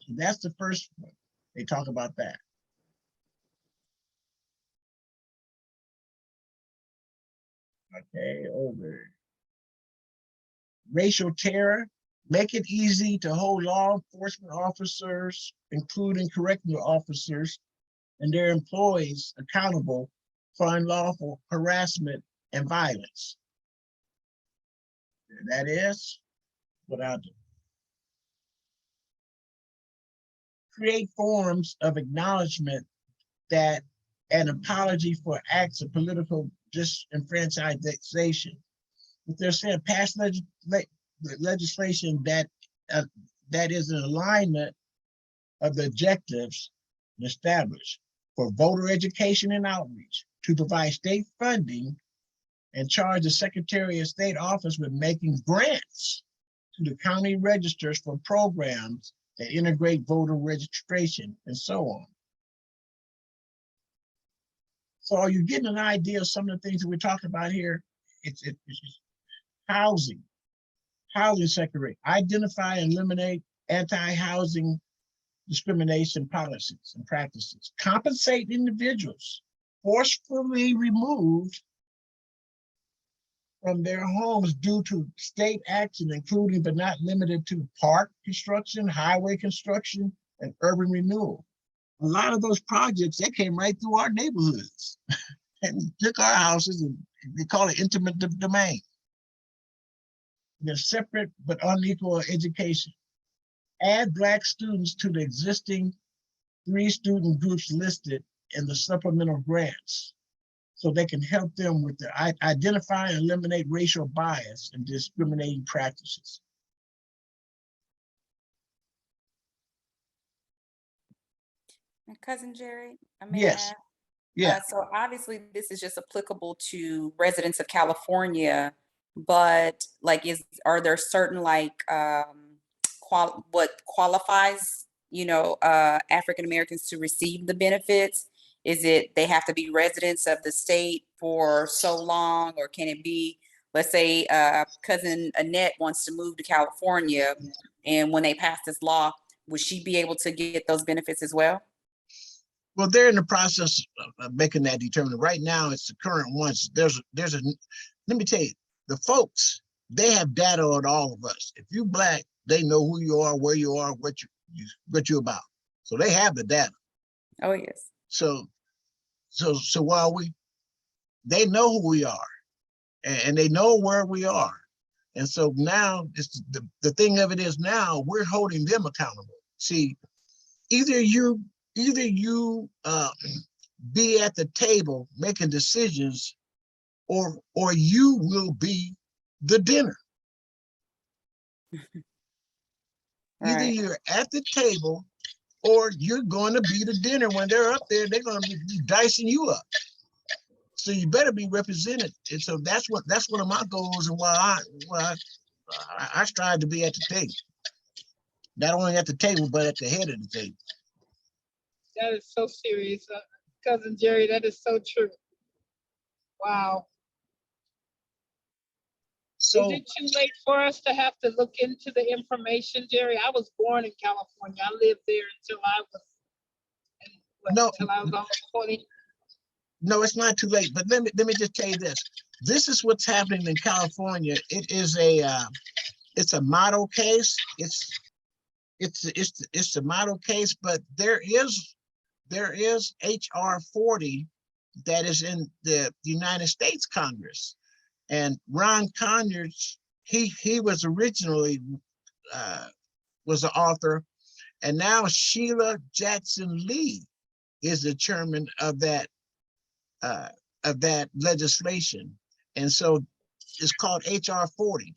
So that's the first one. They talk about that. Okay, over. Racial terror, make it easy to hold law enforcement officers, including correctional officers, and their employees accountable for unlawful harassment and violence. And that is what I'll do. Create forms of acknowledgement that an apology for acts of political disenfranchisement. But they're saying pass legislation that is in alignment of the objectives and established for voter education and outreach to provide state funding and charge the Secretary of State office with making grants to the county registers for programs that integrate voter registration and so on. So are you getting an idea of some of the things that we're talking about here? It's housing secretary, identify and eliminate anti-housing discrimination policies and practices, compensate individuals forcefully removed from their homes due to state action, including but not limited to park construction, highway construction, and urban renewal. A lot of those projects, they came right through our neighborhoods and took our houses, and they call it intimate domain. They're separate but unequal education. Add Black students to the existing 3 student groups listed in the supplemental grants, so they can help them with the identify and eliminate racial bias and discriminating practices. Cousin Jerry, I may Yes. add. Yeah. So obviously this is just applicable to residents of California, but like are there certain like what qualifies, African Americans to receive the benefits? Is it they have to be residents of the state for so long, or can it be, let's say cousin Annette wants to move to California, and when they pass this law, would she be able to get those benefits as well? Well, they're in the process of making that determination. Right now, it's the current ones. Let me tell you, the folks, they have data on all of us. If you're Black, they know who you are, where you are, what you're about. So they have the data. Oh, yes. So while they know who we are, and they know where we are. And so now it's the thing of it is now we're holding them accountable. See, either you be at the table making decisions, or you will be the dinner. Either Right. you're at the table or you're going to be the dinner. When they're up there, they're going to be dicing you up. So you better be represented. And so that's one of my goals, and why I strive to be at the table. Not only at the table, but at the head of the table. That is so serious, Cousin Jerry. That is so true. Wow. So Is it too late for us to have to look into the information, Jerry? I was born in California. I lived there until I was almost 20. No, it's not too late. But let me just tell you this. This is what's happening in California. It is it's a model case. It's a model case, but there is HR 40 that is in the United States Congress, and Ron Conyers, he was originally was the author, and now Sheila Jackson Lee is the chairman of that legislation, and so it's called HR 40.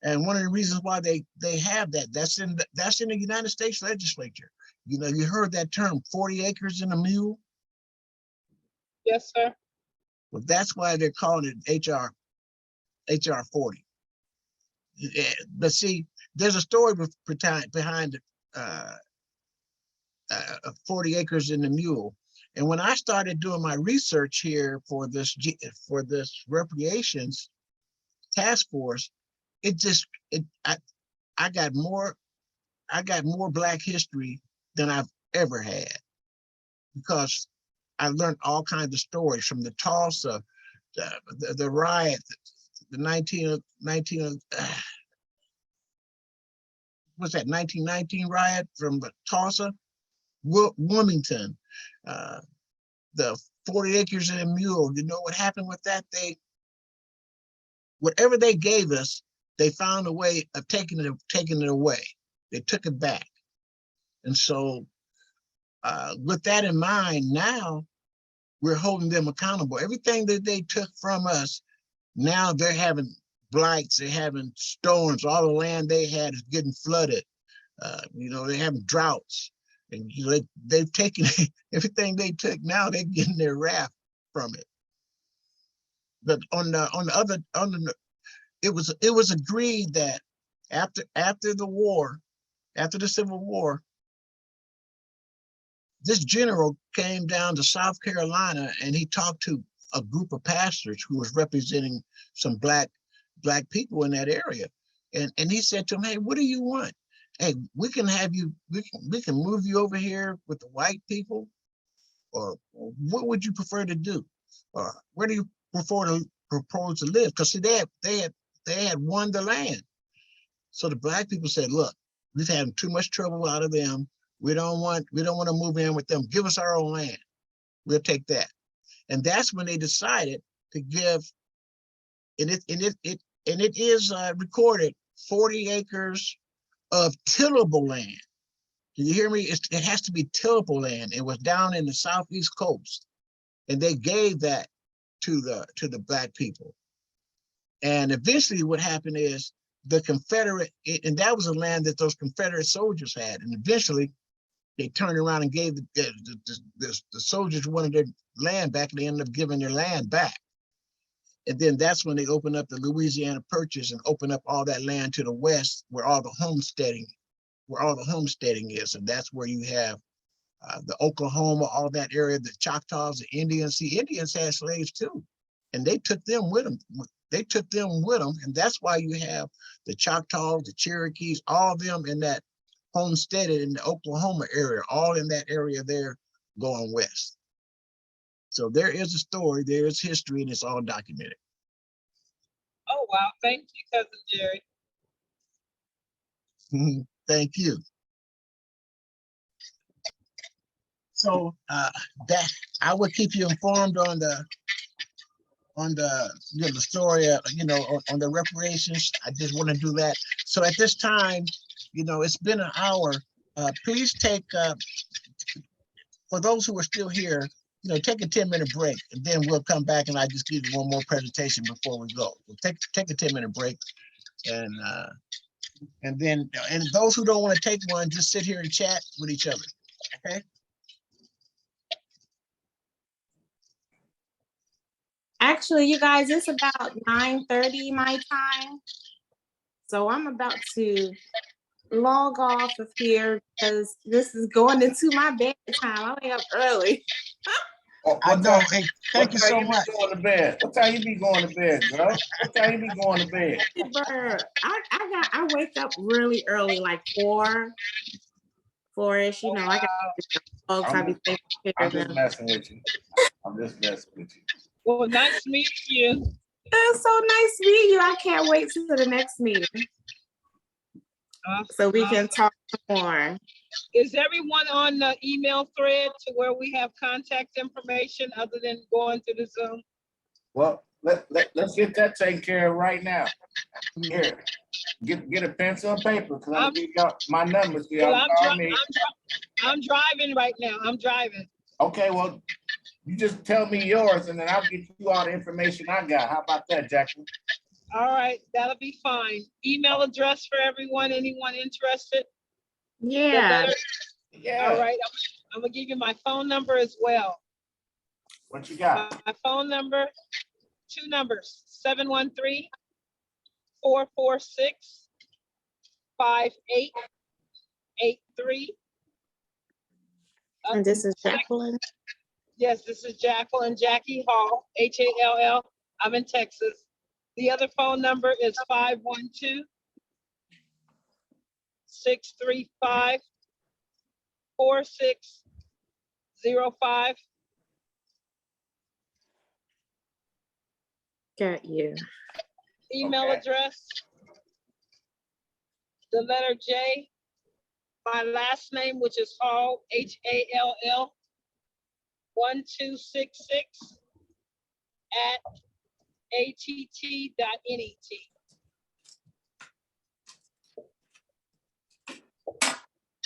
And one of the reasons why they have that's in the United States legislature. You heard that term, 40 acres and a mule? Yes, sir. Well, that's why they're calling it HR 40. But see, there's a story behind 40 acres and a mule. And when I started doing my research here for this reparations task force, I got more Black history than I've ever had, because I learned all kinds of stories from the Tulsa, the riot, the 1919 riot from Tulsa, Wilmington, the 40 acres and a mule. You know what happened with that? Whatever they gave us, they found a way of taking it away. They took it back. And so with that in mind, now we're holding them accountable. Everything that they took from us, now they're having blights, they're having storms, all the land they had is getting flooded. They're having droughts. And they've taken everything they took. Now they're getting their wrath from it. But it was agreed that after the Civil War, this general came down to South Carolina and he talked to a group of pastors who was representing some black people in that area. And he said to them, hey, what do you want? Hey, we can move you over here with the white people, or what would you prefer to do? Or where do you propose to live? Because see, they had won the land. So the black people said, look, we've had too much trouble out of them. We don't want to move in with them. Give us our own land. We'll take that. And that's when they decided to give, and it is recorded, 40 acres of tillable land. Do you hear me? It has to be tillable land. It was down in the southeast coast, and they gave that to the black people. And eventually, what happened is the Confederate, and that was a land that those Confederate soldiers had. And eventually, they turned around and gave the soldiers wanted their land back, and they ended up giving their land back. And then that's when they opened up the Louisiana Purchase and opened up all that land to the west, where all the homesteading is. And that's where you have the Oklahoma, all that area, the Choctaws, the Indians. See, Indians had slaves too, and they took them with them. And that's why you have the Choctaws, the Cherokees, all of them in that homesteaded in the Oklahoma area, all in that area there going west. So there is a story, there is history, and it's all documented. Oh, wow. Thank you, Cousin Jerry. Thank you. So that I will keep you informed on the the story, on the reparations. I just want to do that. So at this time, it's been an hour. Please take, for those who are still here, take a 10-minute break, and then we'll come back and I just give you one more presentation before we go. We'll take a 10-minute break, and then those who don't want to take one, just sit here and chat with each other. Okay. Actually, you guys, it's about 9:30 my time. So I'm about to log off of here because this is going into my bedtime. I'm up early. I know. Hey, thank you so What time much. you be going to bed? What time you be going to bed, girl? What time you be going to bed? I wake up really early, like 4-ish. I got folks. I be taking care I'm of just them. messing with you. Well, nice meeting you. It's so nice meeting you. I can't wait to the next meeting so we can talk more. Is everyone on the email thread to where we have contact information other than going to the Zoom? Well, let's get that taken care of right now. Here, get a pencil and paper, because I'm gonna give y'all my numbers. Well, I'm driving right now. I'm driving. Okay, well, you just tell me yours, and then I'll get you all the information I got. How about that, Jacqueline? All right, that'll be fine. Email address for everyone, anyone interested? Yeah. Yeah. All right, I'm gonna give you my phone number as well. What you got? My phone number, 2 numbers, 713-446-5883. And this is Jacqueline. Yes, this is Jacqueline, Jackie Hall, Hall. I'm in Texas. The other phone number is 512-635-4605. Got you. Email address, the letter J, my last name, which is Hall, Hall, 1266 @att.net.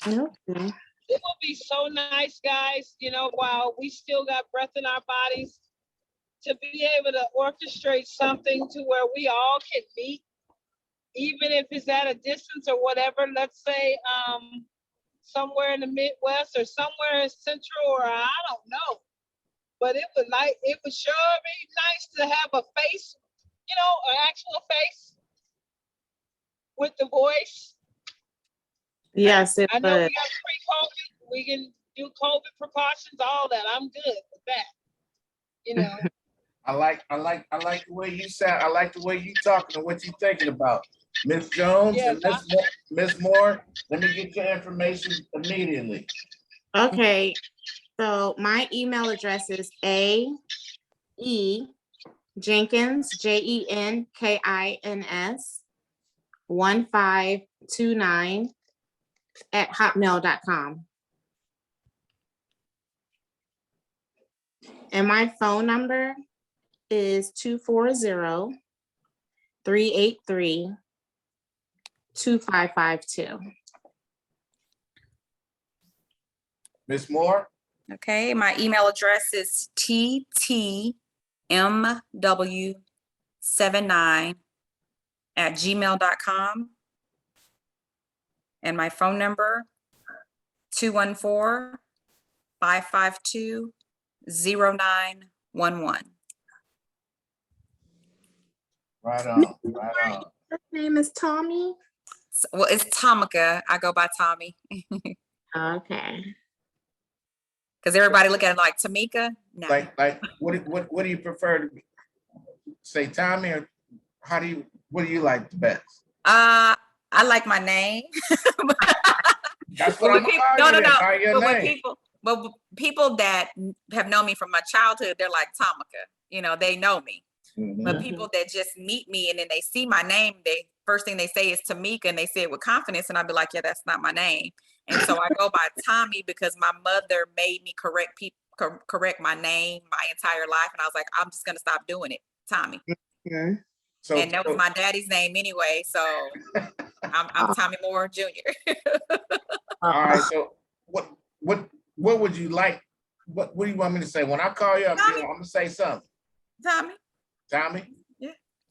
Okay. It will be so nice, guys, while we still got breath in our bodies, to be able to orchestrate something to where we all can meet, even if it's at a distance or whatever. Let's say somewhere in the Midwest or somewhere in Central, or I don't know. But it would sure be nice to have a face, an actual face with the voice. Yes, it I know we would. got pre-COVID, we can do COVID precautions, all that. I'm good with that. I like the way you sound. I like the way you talking and what you thinking about. Miss Jones Yes, and Miss Moore, let me get your information immediately. Okay, so my email address is AE Jenkins, JENKINS 1529 @hotmail.com. And my phone number is 240-383-2552. Miss Moore, Okay, my email address is ttmw79@gmail.com. And my phone number, 214-552-0911. right on, right on. His name is Tommy. Well, it's Tamika. I go by Tommy. Okay. Because everybody look at it like Tamika. No. Like, what do you prefer to say, Tommy, or what do you like the best? I like my name. That's But what I'm with people, calling you. no. By your But name. with people that have known me from my childhood, they're like Tamika. They know me. Mhm. But people that just meet me and then they see my name, first thing they say is Tamika, and they say it with confidence, and I'd be like, yeah, that's not my name. And so I go by Tommy because my mother made me correct my name my entire life, and I was like, I'm just gonna stop doing it, Tommy. Yeah. And that was my daddy's name anyway, so I'm Tommy Moore Jr. All right. So what would you like? What do you want me to say when I call you? I'm gonna say something. Tommy. Tommy. Yeah,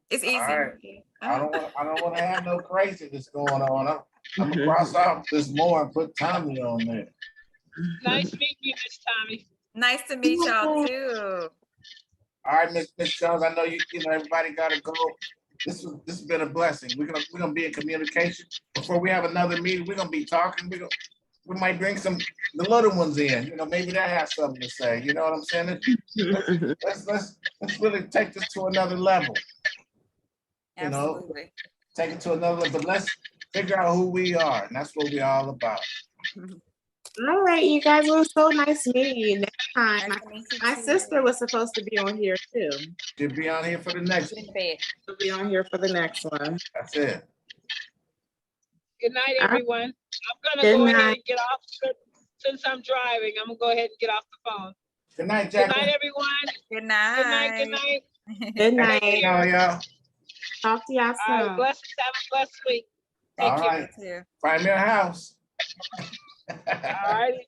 it's easy. All right. I don't want to have no craziness going on. I'm Mm-hmm. gonna cross off this more and put Tommy on there. Nice meeting you, Miss Tommy. Nice to meet y'all too. All right, Miss Jones. I know you know everybody gotta go. This has been a blessing. We're gonna be in communication. Before we have another meeting, we're gonna be talking. We might bring the little ones in. Maybe that has something to say. You know what I'm saying? Let's really take this to another level. Absolutely. Take it to another level. But let's figure out who we are, and that's what we're all about. All right, you guys, it was so nice meeting you. Next time, Nice to meet you my too. sister was supposed to be on here too. She'll be on here for the next one. She'll be on here for the next one. That's it. Good night, All right. everyone. I'm gonna Good go ahead night. and get off since I'm driving. I'm gonna go ahead and get off the phone. Good night, Good Jacqueline. night, everyone. Good night. Good night. Good night. Good Take night. care. Oh, y'all. Talk to y'all All right, soon. blessings. Have a blessed week. All Thank you. right. You too. Find me a house. All righty.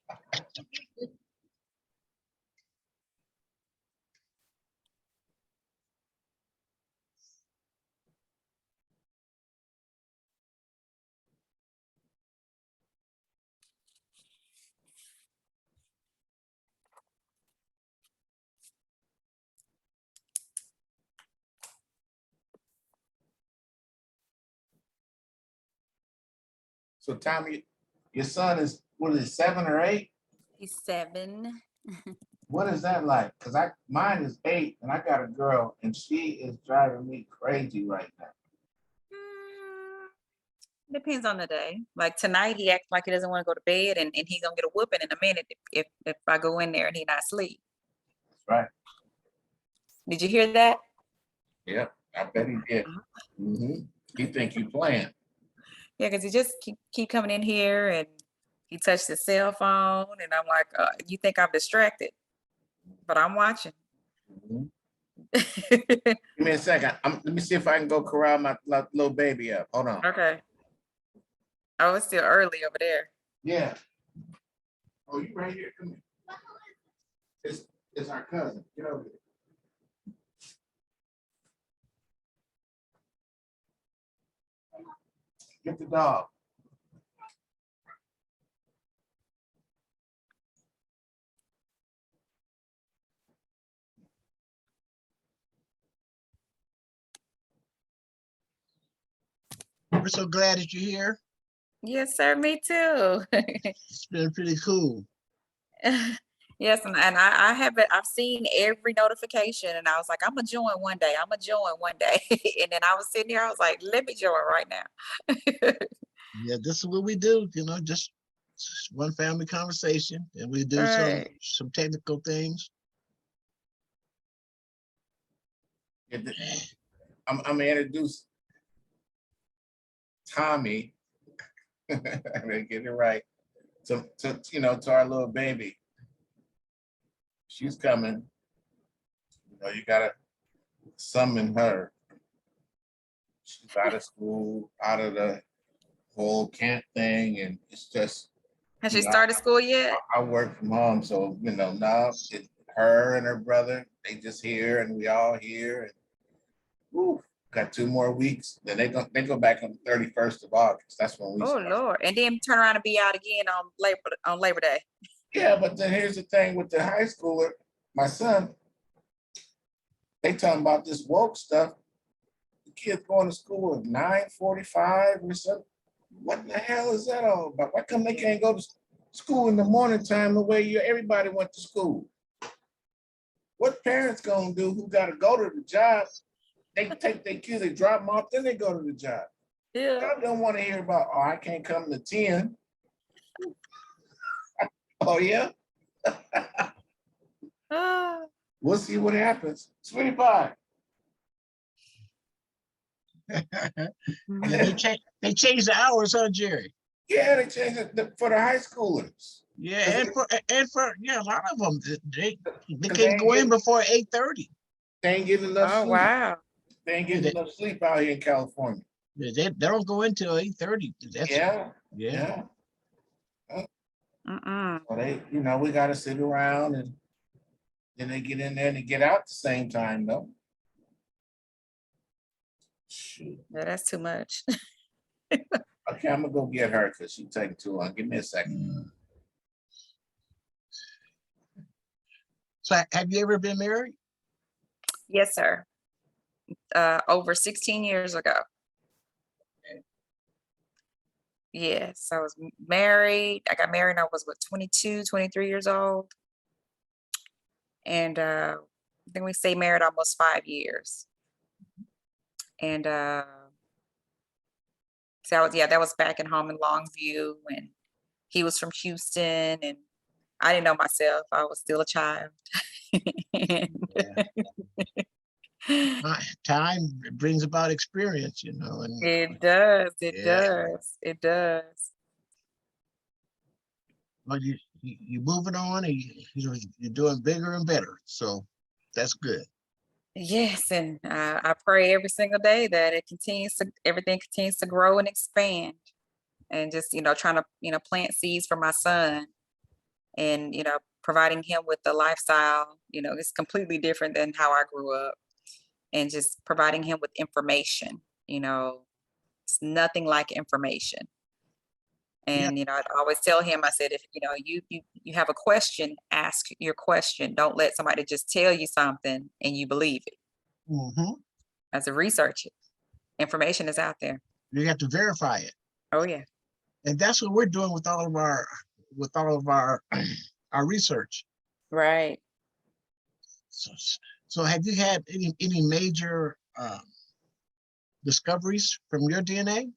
So Tommy, your son is, what is it, 7 or 8? He's 7. What is that like? Because mine is 8 and I got a girl and she is driving me crazy right now. Depends on the day. Like tonight, he acts like he doesn't want to go to bed, and he's gonna get a whooping in a minute if I go in there and he's not asleep. That's right. Did you hear that? Yep, I bet he did. He think you playing. Yeah, because he just keep coming in here and he touched his cell phone, and I'm like, you think I'm distracted, but I'm watching. Give me a second. Let me see if I can go corral my little baby up. Hold on. Okay. Oh, it's still early over there. Yeah. Oh, you right here? Come here. It's our cousin. Get over here. Get the dog. We're so glad that you're here. Yes, sir, me too. It's been pretty cool. Yes, and I haven't, I've seen every notification and I was like, I'm gonna join one day. I'm gonna join one day. And then I was sitting here, I was like, let me join right now. Yeah, this is what we do, you know, just one family conversation, and we do Right. some technical things. I'm gonna introduce Tommy. I'm gonna get it right. To to our little baby. She's coming. You know, you gotta summon her. She's out of school, out of the whole camp thing, and it's just. Has you she know, started school yet? I work from home, so now it's her and her brother. They just here, and we all here. And, whew, got 2 more weeks. Then they go back on the 31st of August. That's when we Oh start. Lord, and then turn around and be out again on Labor Day. Yeah, but then here's the thing with the high schooler, my son. They talking about this woke stuff. The kids going to school at 9:45 or something. What the hell is that all about? Why come they can't go to school in the morning time the way everybody went to school? What parents gonna do who gotta go to the job? They take their kids, they drop them off, then they go to the job. Yeah. I don't want to hear about, oh, I can't come to 10. Oh yeah? Ah. We'll see what happens. Sweetie pie. Yeah, they changed the hours, huh, Jerry? Yeah, they changed it for the high schoolers. Yeah, and for yeah, a lot of them they Cause can't go in before 8:30. They ain't getting enough Oh sleep. wow. They ain't getting enough sleep out here in California. They don't go until 8:30. That's Yeah. yeah. Mm-mm. So they, we gotta sit around and then they get in there and they get out at the same time though. Shoot. Yeah, that's too much. Okay, I'm gonna go get her because she's taking too long. Give me a second. So have you ever been married? Yes, sir. Over 16 years ago. Yes, I was married. I got married. I was 22, 23 years old. And I think we stayed married almost 5 years. And so that was back in home in Longview, and he was from Houston, and I didn't know myself. I was still a child. Time brings about experience, and It does. It Yeah. does. It does. well, you moving on, and you're doing bigger and better. So that's good. Yes, and I pray every single day that everything continues to grow and expand, and just trying to plant seeds for my son, and providing him with the lifestyle. It's completely different than how I grew up, and just providing him with information. It's nothing like information. And I'd always tell him, I said, if you have a question, ask your question. Don't let somebody just tell you something and you believe it. Mm-hmm. As a researcher, information is out there. You have to verify it. Oh yeah. And that's what we're doing with all of our our research. Right. So have you had any major discoveries from your DNA?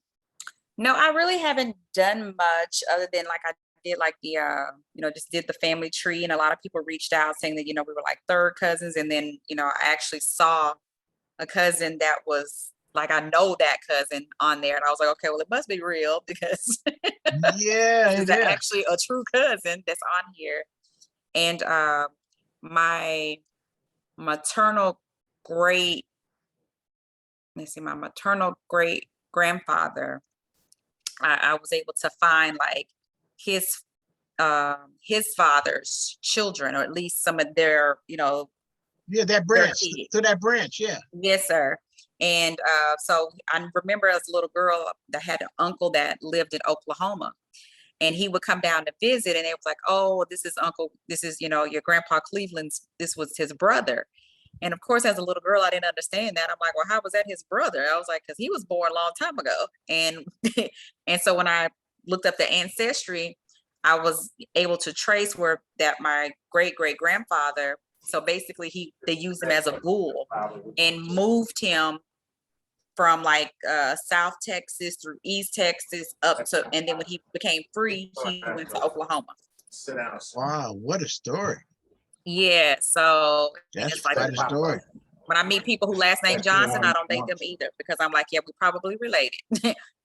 No, I really haven't done much other than I did the just did the family tree, and a lot of people reached out saying that we were like third cousins, and then I actually saw a cousin that was I know that cousin on there, and I was like, okay, well it must be real because Yeah, this is actually a true cousin that's on here. And my maternal great grandfather, I was able to find his father's children, or at least some of their that branch, to that branch. Yeah. Yes, sir. And so I remember as a little girl that had an uncle that lived in Oklahoma, and he would come down to visit, and it was like, oh, this is your grandpa Cleveland's, this was his brother. And of course, as a little girl, I didn't understand that. I'm like, well, how was that his brother? I was like, because he was born a long time ago. And and so when I looked up the ancestry, I was able to trace where that my great great grandfather. So basically, they used him as a bull and moved him from like South Texas through East Texas up to, and then when he became free, he went to Oklahoma. Sit down. Wow, what a story. Yeah, so That's it's like quite a story. when I meet people who last name Johnson, I don't date them either because I'm like, yeah, we probably related.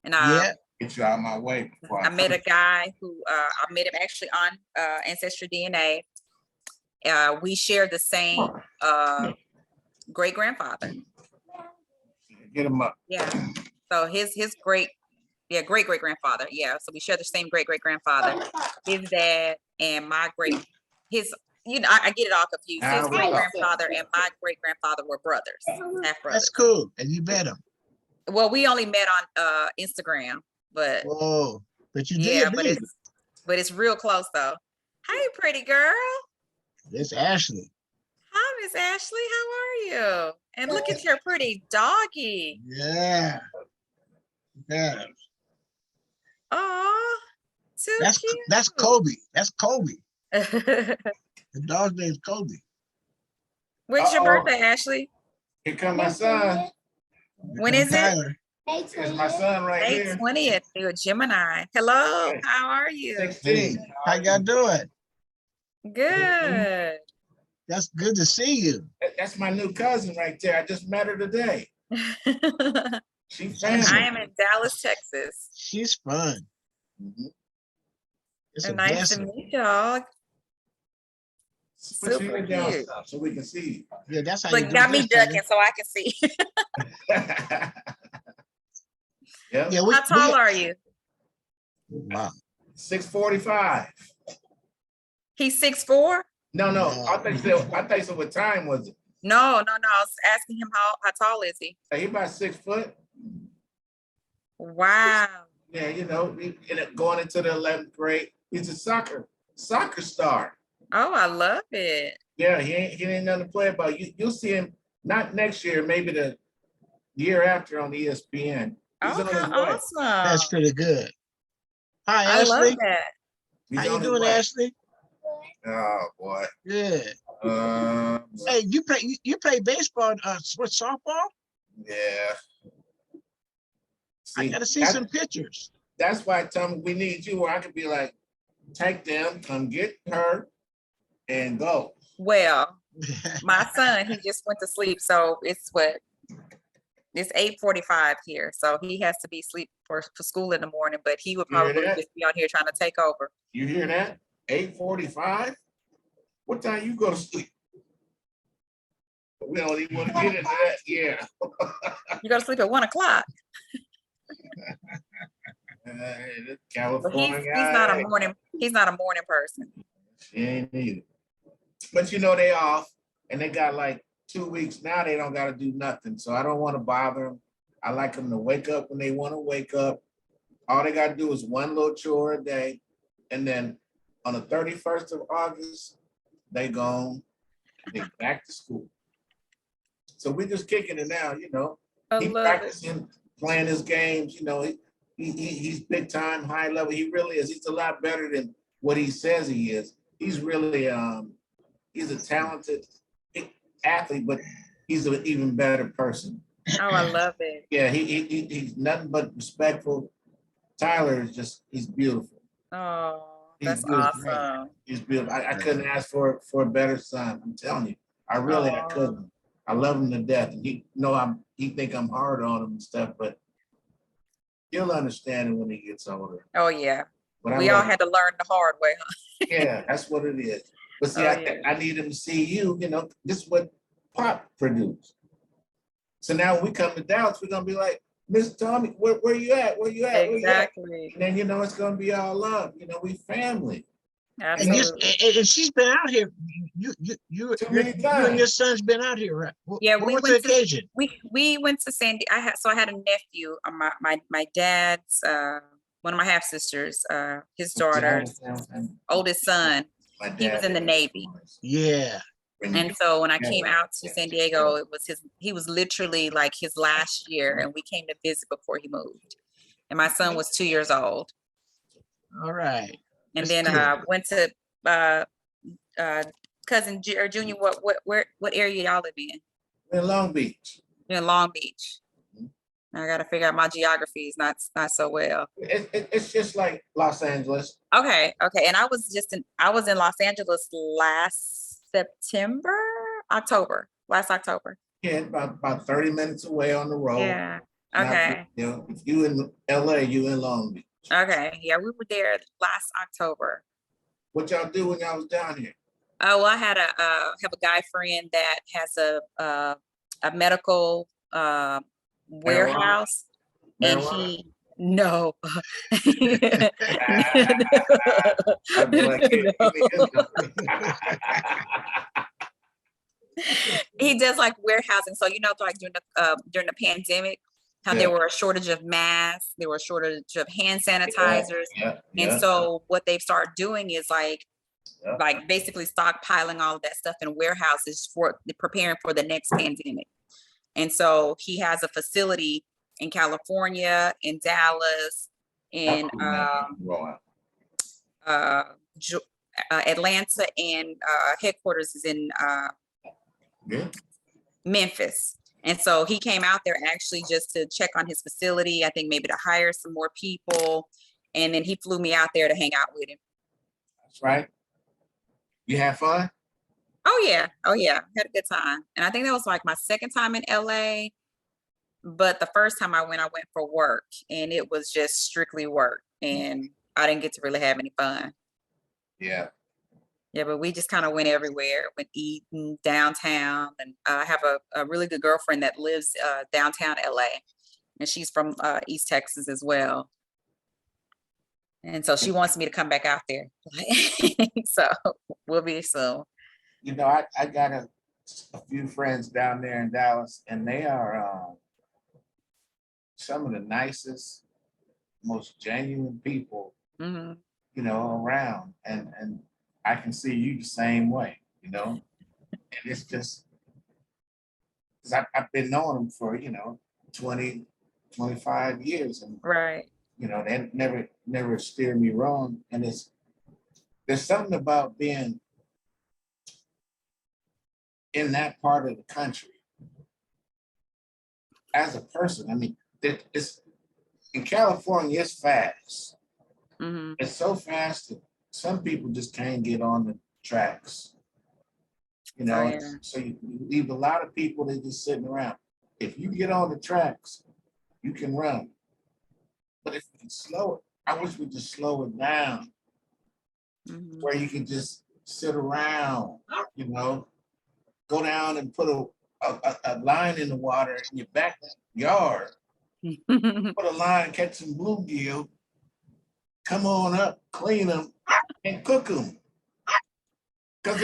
And Yeah, Get you out of my way. Before I met a guy who I met him actually on Ancestry DNA. We share the same great grandfather. Get him up. Yeah. So his great great grandfather. Yeah. So we share the same great grandfather. His dad and my his, you know, I get it all confused. His great grandfather and my great grandfather were brothers, half brothers. that's cool. And you met him. Well, we only met on Instagram, but Whoa, but you yeah, did meet. but it's real close though. Hey, pretty girl. It's Ashley. Hi, Miss Ashley. How are you? And look at your pretty doggy. Yeah. Yeah. Oh, too cute. That's Kobe. That's Kobe. The dog's name's Kobe. When's your Uh-oh. birthday, Ashley? Here come my son. When is it? Tyler. Here's my son right May here. 20th. You're a Gemini. Hello. Hey. How are you? 16. How y'all doing? Good. That's good to see you. That's my new cousin right there. I just met her today. She I family. am in Dallas, Texas. She's fun. Mhm. It's a Nice to blessing. meet y'all. Put your Super head down cute. so we can see Yeah, that's how you Look, do got me this, Tyler. ducking so I can see. you. Yep. Yeah, How tall are you? Wow. 6:45. He's 6'4"? No. No. I think so. What time was it? No. I was asking him how tall is he? He about 6 foot. Wow. Yeah, you know, going into the 11th grade. He's a soccer star. Oh, I love it. Yeah, he ain't nothing to play about. You'll see him not next year, maybe the year after on ESPN. He's Oh, on his how way. That's awesome. pretty good. Hi, I love Ashley. that. He's How you on his doing, way. Ashley? Oh boy. Good. Yeah. Hey, you play baseball, what, softball? I gotta see some pictures. That's why I tell me we need you, where I could be like, take them, come get her, and go. Well, my son, he just went to sleep. So it's 8:45 here. So he has to be asleep for school in the morning, but he would You hear probably that? just be on here trying to take over. You hear that? 8:45? What time you go to sleep? We don't even want to get into that. Yeah. You go to sleep at 1 o'clock. This But California he's not a morning person. She ain't either. But you know, they off and they got like 2 weeks now. They don't got to do nothing. So I don't want to bother them. I like them to wake up when they want to wake up. All they got to do is one little chore a day. And then on the 31st of August, they gone. They back to school. So we're just kicking it now, you know. I He love it. practicing, playing his games, you know. He's big time, high level. He really is. He's a lot better than what he says he is. He's really he's a talented athlete, but he's an even better person. Oh, I love it. Yeah, he's nothing but respectful. Tyler is just, he's beautiful. Oh, He's that's beautiful. awesome. He's beautiful. I couldn't ask for a better son. I'm telling you, I Aw. couldn't. I love him to death. And he think I'm hard on him and stuff, but he'll understand it when he gets older. Oh, yeah. But We all had to learn the hard way, huh? yeah, that's what it is. But see, Oh, I need him to see you, you know, this is what Pop produced. So now when we come to Dallas, we're gonna be like, Miss Tommy, where you at? Where you at? Where you at? Exactly. And then, you know, it's gonna be all love. You know, we family. Absolutely. And she's been out here. You many and times. your son's been out here, right? Yeah, What we was went the to- occasion? We went to Sandy. I had a nephew, my dad's one of my half sisters, his daughter's oldest son. My He was dad in the did. Navy. Yeah. And so when I came Yeah. out to San Diego, he was literally like his last year, and we came to visit before he moved. And my son was 2 years old. All right. And That's then good. went to cousin Junior. What area y'all live in? In Long Beach. In Long Beach. Mhm. I got to figure out my geography is not so well. It's just like Los Angeles. Okay. And I was in Los Angeles last last October. Yeah, about 30 minutes away on the road. Yeah. Not- Okay. You know, if you in LA, you in Long Beach. Okay. Yeah, we were there last October. What y'all do when y'all was down here? Oh, well, I had have a guy friend that has a medical warehouse, and Marijuana? no. I'd be like, "Hey, give me his number." He does like warehousing. So like during the pandemic, how there Yeah. were a shortage of masks, there were a shortage of hand sanitizers. Yeah. And so what they've started doing is like Yeah. basically stockpiling all of that stuff in warehouses for preparing for the next pandemic. And so he has a facility in California, in Dallas, in Atlanta, and headquarters is in Yeah. Memphis. And so he came out there actually just to check on his facility, I think maybe to hire some more people. And then he flew me out there to hang out with him. That's right. You have fun? Oh yeah. Had a good time. And I think that was like my second time in LA. But the first time I went for work, and it was just strictly work. And I didn't get to really have any fun. Yeah. Yeah, but we just kind of went everywhere, went eating downtown. And I have a really good girlfriend that lives downtown LA. And she's from East Texas as well. And so she wants me to come back out there. So we'll be soon. You know, I got a few friends down there in Dallas, and they are some of the nicest, most genuine people, Mhm. you know, around. And I can see you the same way, you know. And it's just, because I've been knowing them for, 20, 25 years. And, Right. they never steered me wrong. And there's something about being in that part of the country as a person. I mean, it's in California, it's fast. Mhm. It's so fast that some people just can't get on the tracks. Oh, yeah. So you leave a lot of people, they just sitting around. If you get on the tracks, you can run. But if you can slow it, I wish we just slow it down Mhm. where you can just sit around, go down and put a line in the water in your backyard, put a line, catch some bluegill, come on up, clean them, and cook them. Because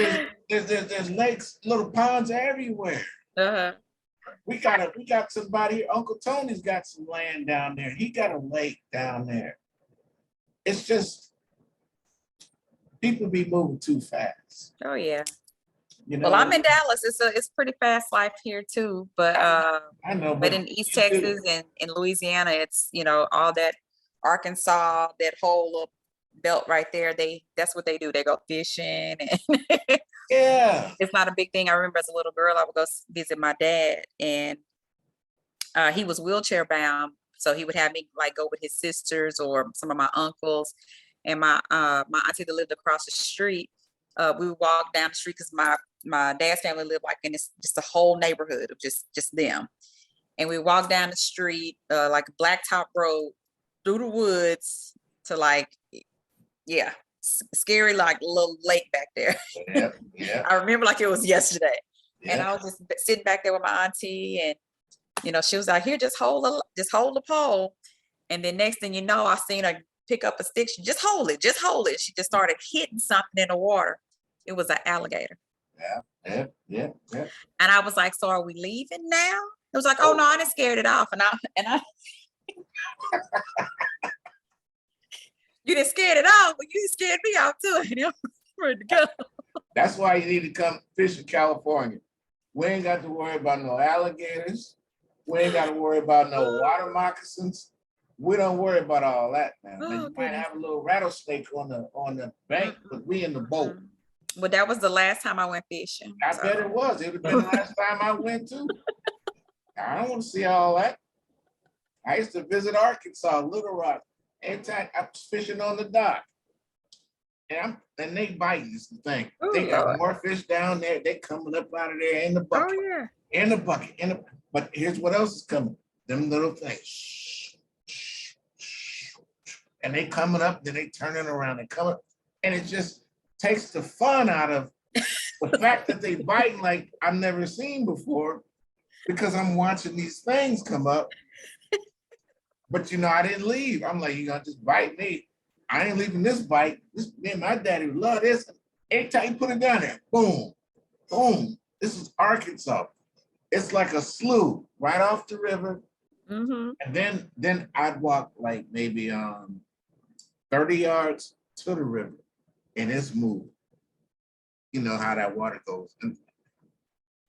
there's lakes, little ponds everywhere. Uh-huh. We got somebody here. Uncle Tony's got some land down there. He got a lake down there. It's just people be moving too fast. Oh yeah. You know, Well, I'm in Dallas. It's pretty fast life here too. But I know, but in East you do. Texas and in Louisiana, it's all that Arkansas, that whole little belt right there. That's what they do. They go fishing, and Yeah. it's not a big thing. I remember as a little girl, I would go visit my dad, and he was wheelchair bound, so he would have me like go with his sisters or some of my uncles, and my auntie that lived across the street. We would walk down the street because my dad's family lived like in this just a whole neighborhood of just them, and we walked down the street like a blacktop road through the woods to like scary like little lake back there. Yeah. I remember like it was yesterday. And Yeah. I was just sitting back there with my auntie, and she was like, "Here, just hold the pole." And then next thing you know, I seen her pick up a stick. She just hold it. She just started hitting something in the water. It was an alligator. Yeah. And I was like, "So are we leaving now?" It was like, "Oh no, I didn't scared it off." And I you didn't scared it off, but you scared me off too. And I'm ready to go. That's why you need to come fish in California. We ain't got to worry about no alligators. We ain't got to worry about no water moccasins. We don't worry about all that, man. Now, Oh, you might goodness. have a little rattlesnake on the bank, but we in the boat. Well, that was the last time I went fishing. I so. bet it was. It would have been the last time I went too. I don't want to see all that. I used to visit Arkansas, Little Rock. Anytime I was fishing on the dock. And they biting is the thing. Oh, They got Lord. more fish down there. They coming up out of there in the bucket. Oh, yeah. In the bucket. But here's what else is coming. Them little things. And they coming up, then they turning around and coming. And it just takes the fun out of the fact that they biting like I've never seen before, because I'm watching these things come up. But I didn't leave. I'm like, you gonna just bite me? I ain't leaving this bite. Me and my daddy would love this. Anytime you put it down there, boom, boom. This is Arkansas. It's like a slough right off the river. Mm-hmm. And then I'd walk like maybe 30 yards to the river, and it's moving. You know how that water goes.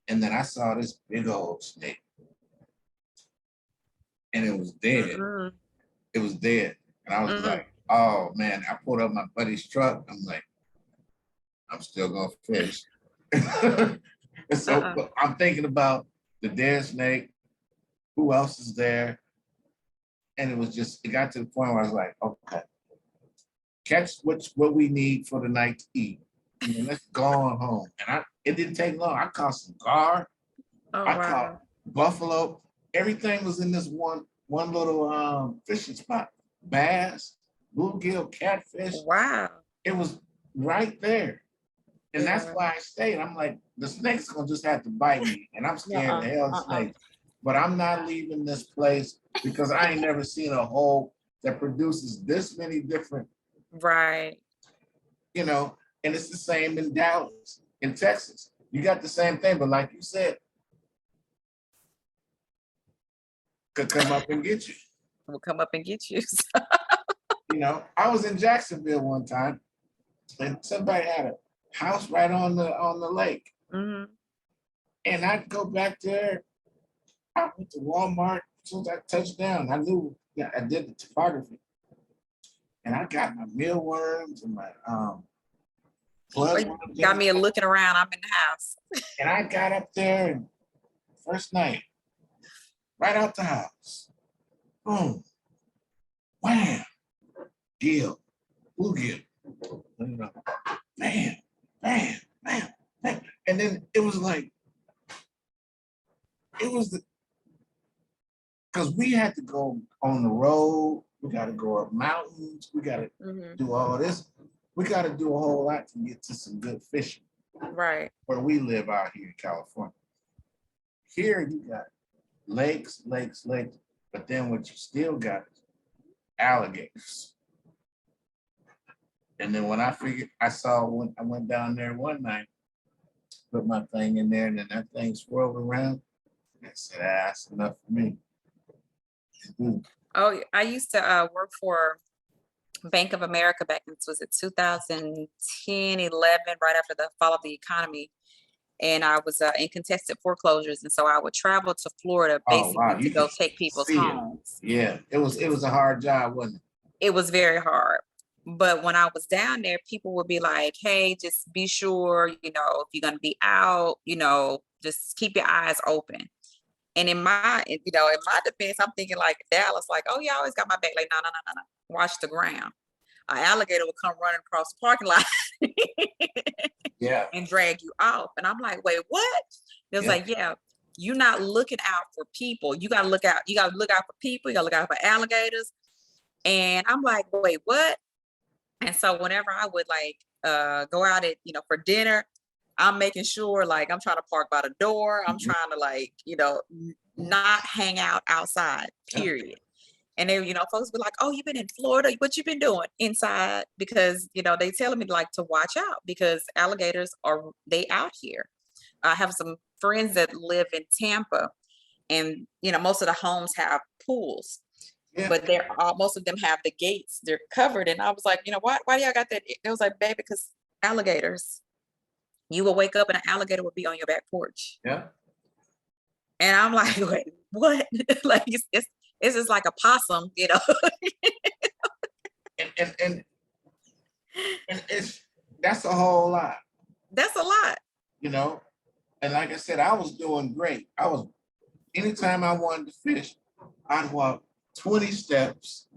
And then I saw this big old snake. And it was dead. Mm-hmm. It was dead. And I was like, oh man, I pulled up my buddy's truck. I'm like, I'm still gonna fish. And so but I'm thinking about the dead snake, who else is there? And it got to the point where I was like, okay, catch what we need for the night to eat. And then let's go on home. And it didn't take long. I caught some gar, I caught buffalo. Everything was in this one little fishing spot. Bass, bluegill, catfish. Wow. It was right there. And that's Yeah. why I stayed. I'm like, the snake's gonna just have to bite me. And I'm scared to hell of snakes. But I'm not leaving this place because I ain't never seen a hole that produces this many different, Right. and it's the same in Dallas, in Texas. You got the same thing, but like you said, could come up and get you. We'll come up and get you. I was in Jacksonville one time, and somebody had a house right on the lake. Mm-hmm. And I'd go back there. I went to Walmart as soon as I touched down. I knew I did the topography. And I got my mealworms and my bloodworms. Got me looking around. I'm in the house. And I got up there and first night, right out the house. Boom. Wham. Gill. Bluegill. Bam. Bam. Bam. Bam. And then it was like, because we had to go on the road. We got to go up mountains. We got to do all this. We got to do a whole lot to get to some good fishing. Right. Where we live out here in California. Here you got lakes, but then what you still got is alligators. And then when I went down there one night, put my thing in there, and then that thing swirled around. I said, that's enough for me. Oh, I used to work for Bank of America back in, was it 2010, 11, right after the fall of the economy. And I was in contested foreclosures. And so I would travel to Florida basically to go take people's homes. Yeah, it was a hard job, wasn't it? It was very hard. But when I was down there, people would be like, hey, just be sure, if you're going to be out, just keep your eyes open. And in my defense, I'm thinking like Dallas, like, oh, yeah, I always got my back. Like, no. Watch the ground. An alligator would come running across the parking lot and drag you off. And I'm like, wait, what? It was like, yeah, you're not looking out for people. You got to look out. You got to look out for people. You got to look out for alligators. And I'm like, wait, what? And so whenever I would go out at, for dinner, I'm making sure like I'm trying to park by the door. I'm trying to not hang out outside, period. And then, folks be like, oh, you've been in Florida. What you been doing inside? Because, they telling me to watch out because alligators they out here. I have some friends that live in Tampa and, most of the homes have pools. Yeah. But most of them have the gates. They're covered. And I was like, why do y'all got that? It was like, baby, because alligators. You will wake up and an alligator would be on your back porch. Yeah. And I'm like, wait, what? Like it's just like a possum, you know. And it's that's a whole lot, That's a lot. you know. And like I said, I was doing great. Anytime I wanted to fish, I'd walk 20 steps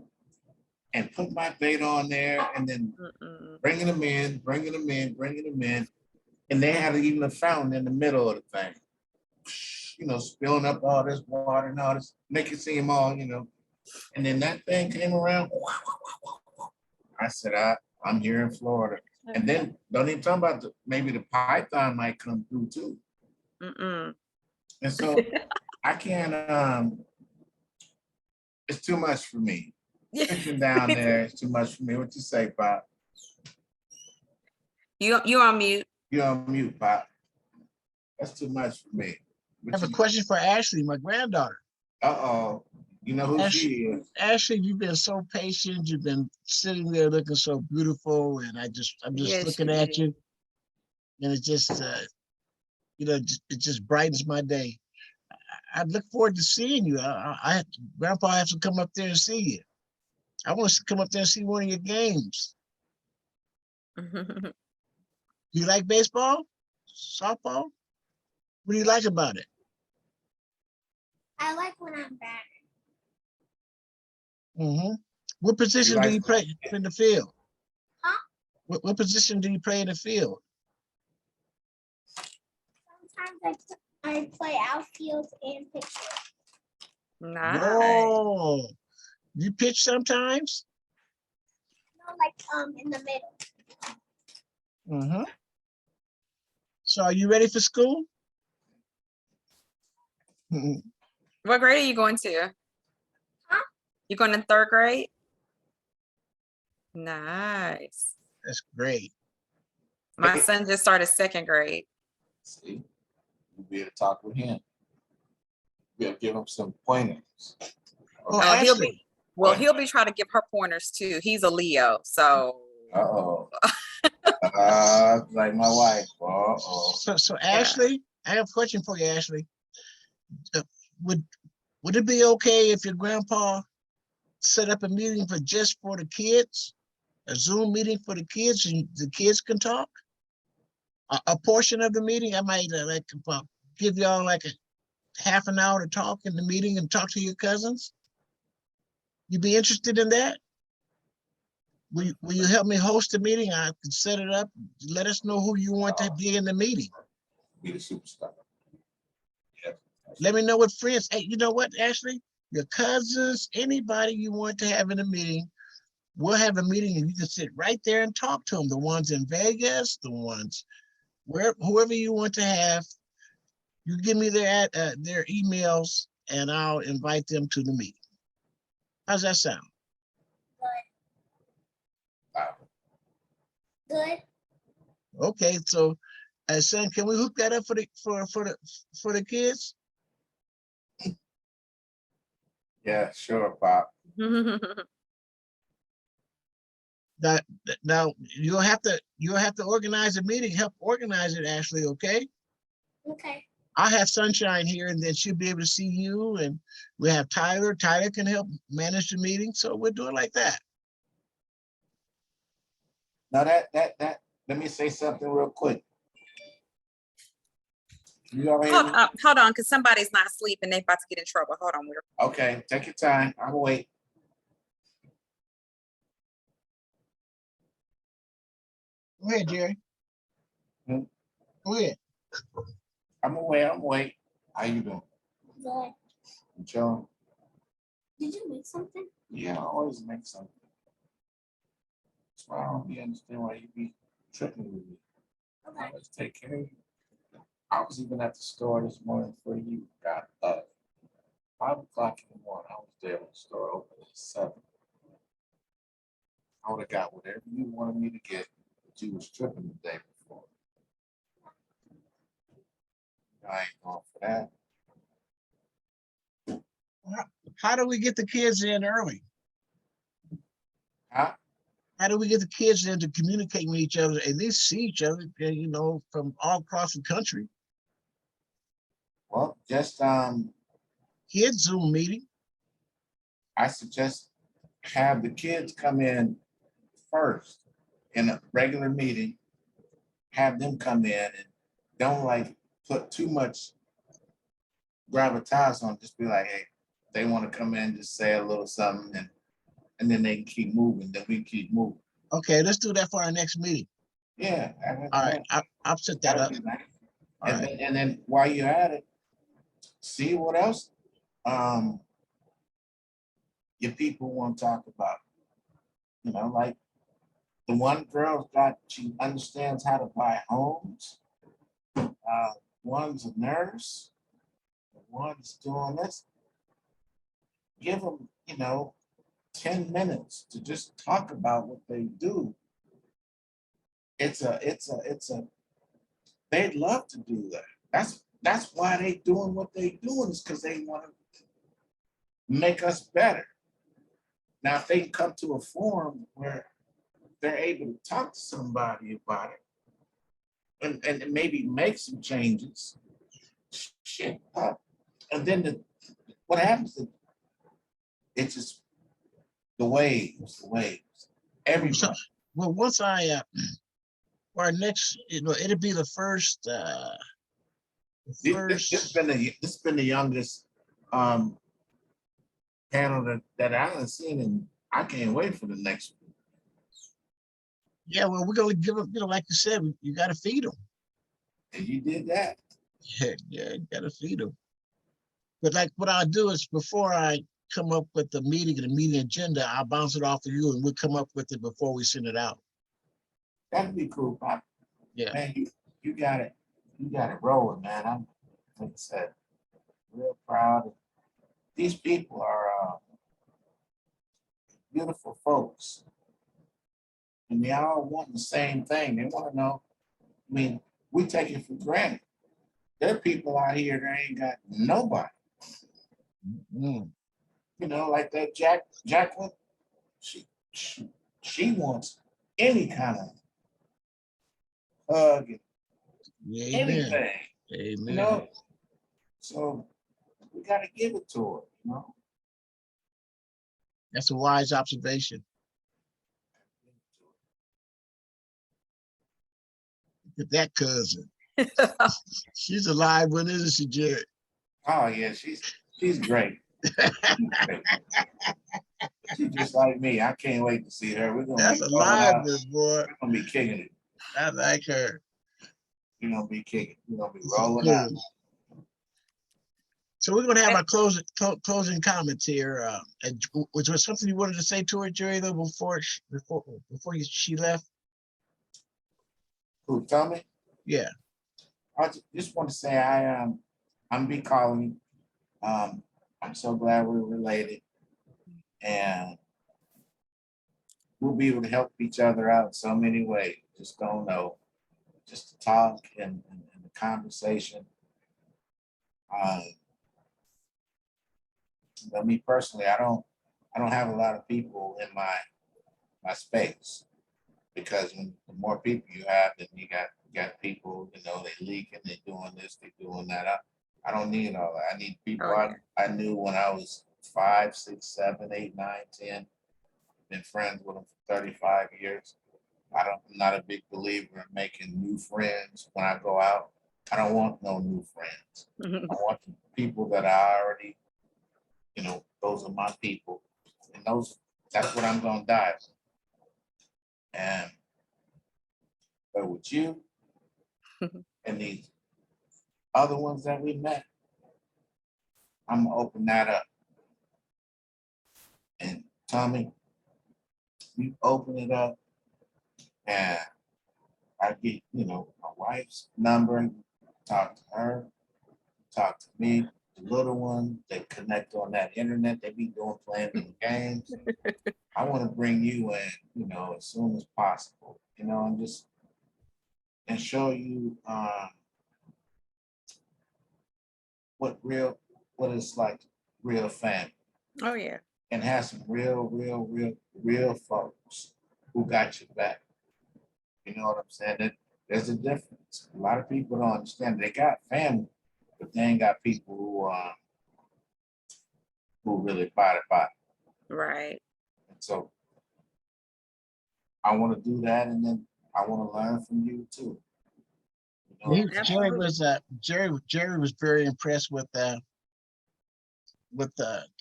and put my bait on there and then Mm-mm. bringing them in. And they had even a fountain in the middle of the thing, you know, spilling up all this water and all this, make it seem all, you know. And then that thing came around. I said, I'm here in Florida. And then don't even talk about maybe the python might come through too. Mm-mm. And so I can't, it's too much for me. Fishing down there is too much for me. What you say, Pop? You on mute. You're on mute, Pop. That's too much for me. I have a question for Ashley, my granddaughter. Uh-oh. You know who she is. Ashley, you've been so patient. You've been sitting there looking so beautiful, and I'm just Yes, looking you at did. you, and it just, it just brightens my day. I look forward to seeing you. Grandpa has to come up there and see you. I want to come up there and see one of your games. Do you like baseball, softball? What do you like about it? I like when I'm back. Mm-hmm. What position do you play in the field? Huh? What position do you play in the field? Sometimes I play outfield and pitcher. Nice. Oh, you pitch sometimes? No, like in the middle. Mm-hmm. So are you ready for school? Mhm. What grade are you going to? Huh? You going in 3rd grade? Nice. That's great. My son just started 2nd grade. See, you'll be able to talk with him. We'll give him some pointers. Well, Oh, Ashley, he'll be trying to give her pointers too. He's a Leo, so. Uh-oh. Like my wife. Uh-oh. so Ashley, I have a question for you, Ashley. Would it be okay if your grandpa set up a meeting just for the kids? A Zoom meeting for the kids and the kids can talk? A portion of the meeting, I might give y'all like a half an hour to talk in the meeting and talk to your cousins. You be interested in that? Will you help me host the meeting? I can set it up. Let us know who you want to be in the meeting. Be the superstar. Yeah. Let me know what friends. Hey, you know what, Ashley? Your cousins, anybody you want to have in a meeting, we'll have a meeting and you can sit right there and talk to them. The ones in Vegas, the ones whoever you want to have. You give me their emails and I'll invite them to the meeting. How's that sound? Good. Okay, so son, can we hook that up for the kids? Yeah, sure, Pop. Now you'll have to organize a meeting, help organize it, Ashley, okay? Okay. I'll have Sunshine here and then she'll be able to see you, and we have Tyler. Tyler can help manage the meeting, so we'll do it like that. Now that let me say something real quick. You already Hold on, because somebody's not sleeping. They're about to get in trouble. Hold on, we're okay, take your time. I'll wait. Go ahead, Jerry. Hmm? Go ahead. I'm away. How you doing? Good. You chilling? Did you make something? Yeah, I always make something. That's why I don't be understand why you be tripping with me. Okay. Let's take care of you. I was even at the store this morning before you got up. 5 o'clock in the morning, I was there when the store opened at 7. I would have got whatever you wanted me to get, but you was tripping the day before. I ain't going for that. How do we get the kids in early? Huh? How do we get the kids then to communicate with each other, at least see each other, you know, from all across the country? Well, just Kids Zoom meeting. I suggest have the kids come in first in a regular meeting, have them come in and don't like put too much gravitas on, just be like, hey, they want to come in, just say a little something and then they can keep moving, then we keep moving. Okay, let's do that for our next meeting. Yeah. All right, I'll set that up. That'd be nice. All And right. then while you're at it, see what else your people want to talk about. You know, like the one girl she understands how to buy homes. One's a nurse, one's doing this. Give them, you know, 10 minutes to just talk about what they do. They'd love to do that. That's why they doing what they doing, is because they want to make us better. Now, if they come to a forum where they're able to talk to somebody about it and maybe make some changes, shit. And then what happens is it's just the waves. Everybody. Well, once our next, you know, it'll be the first, This has been the youngest panel that I haven't seen, and I can't wait for the next one. Yeah, well, we're gonna give them, you know, like you said, you gotta feed them. And you did that. Yeah, you gotta feed them. But like what I'll do is before I come up with the meeting and the meeting agenda, I'll bounce it off of you and we'll come up with it before we send it out. That'd be cool, Pop. Yeah. Man, you got it. You got it rolling, man. I'm, like I said, real proud. These people are beautiful folks. And they all want the same thing. They want to know. I mean, we take it for granted. There are people out here that ain't got nobody. Mm. You know, like that Jacqueline. She wants any kind of hug and Yeah, anything. amen. You Amen. know, so we got to give it to her. You know. That's a wise observation. Look at that cousin. She's a live one, isn't she, Jared? Oh yeah, she's great. She's just like me. I can't wait to see her. We're gonna That's be a rolling live out. one, boy. We're gonna be kicking it. I like her. We're gonna be kicking. We're gonna be This is rolling good. out. So we're gonna have our closing comments here. Was there something you wanted to say to her, Jerry, though, before she left? Who, Tommy? Yeah. I just want to say I'm be calling. I'm so glad we're related, and we'll be able to help each other out in so many ways. Just don't know. Just to talk and the conversation. But me personally, I don't have a lot of people in my space, because when the more people you have, then you got people, you know, they leaking, they doing this, they doing that. I don't need all that. I need people I knew when I was 5, 6, 7, 8, 9, 10. Been friends with them for 35 years. I'm not a big believer in making new friends when I go out. I don't want no new friends. I want the people that I already, you know, those are my people. And that's what I'm gonna die for. And but with you and these other ones that we met, I'm gonna open that up. And Tommy, you open it up and I get, you know, my wife's number, talk to her, talk to me, the little one, they connect on that internet, they be playing the games. I want to bring you in, you know, as soon as possible, you know, and show you what it's like, real family. Oh yeah. And have some real folks who got your back. You know what I'm saying? There's a difference. A lot of people don't understand. They got family, but they ain't got people who really fight about it. Right. And so I want to do that, and then I want to learn from you too. You know, Jerry was very impressed with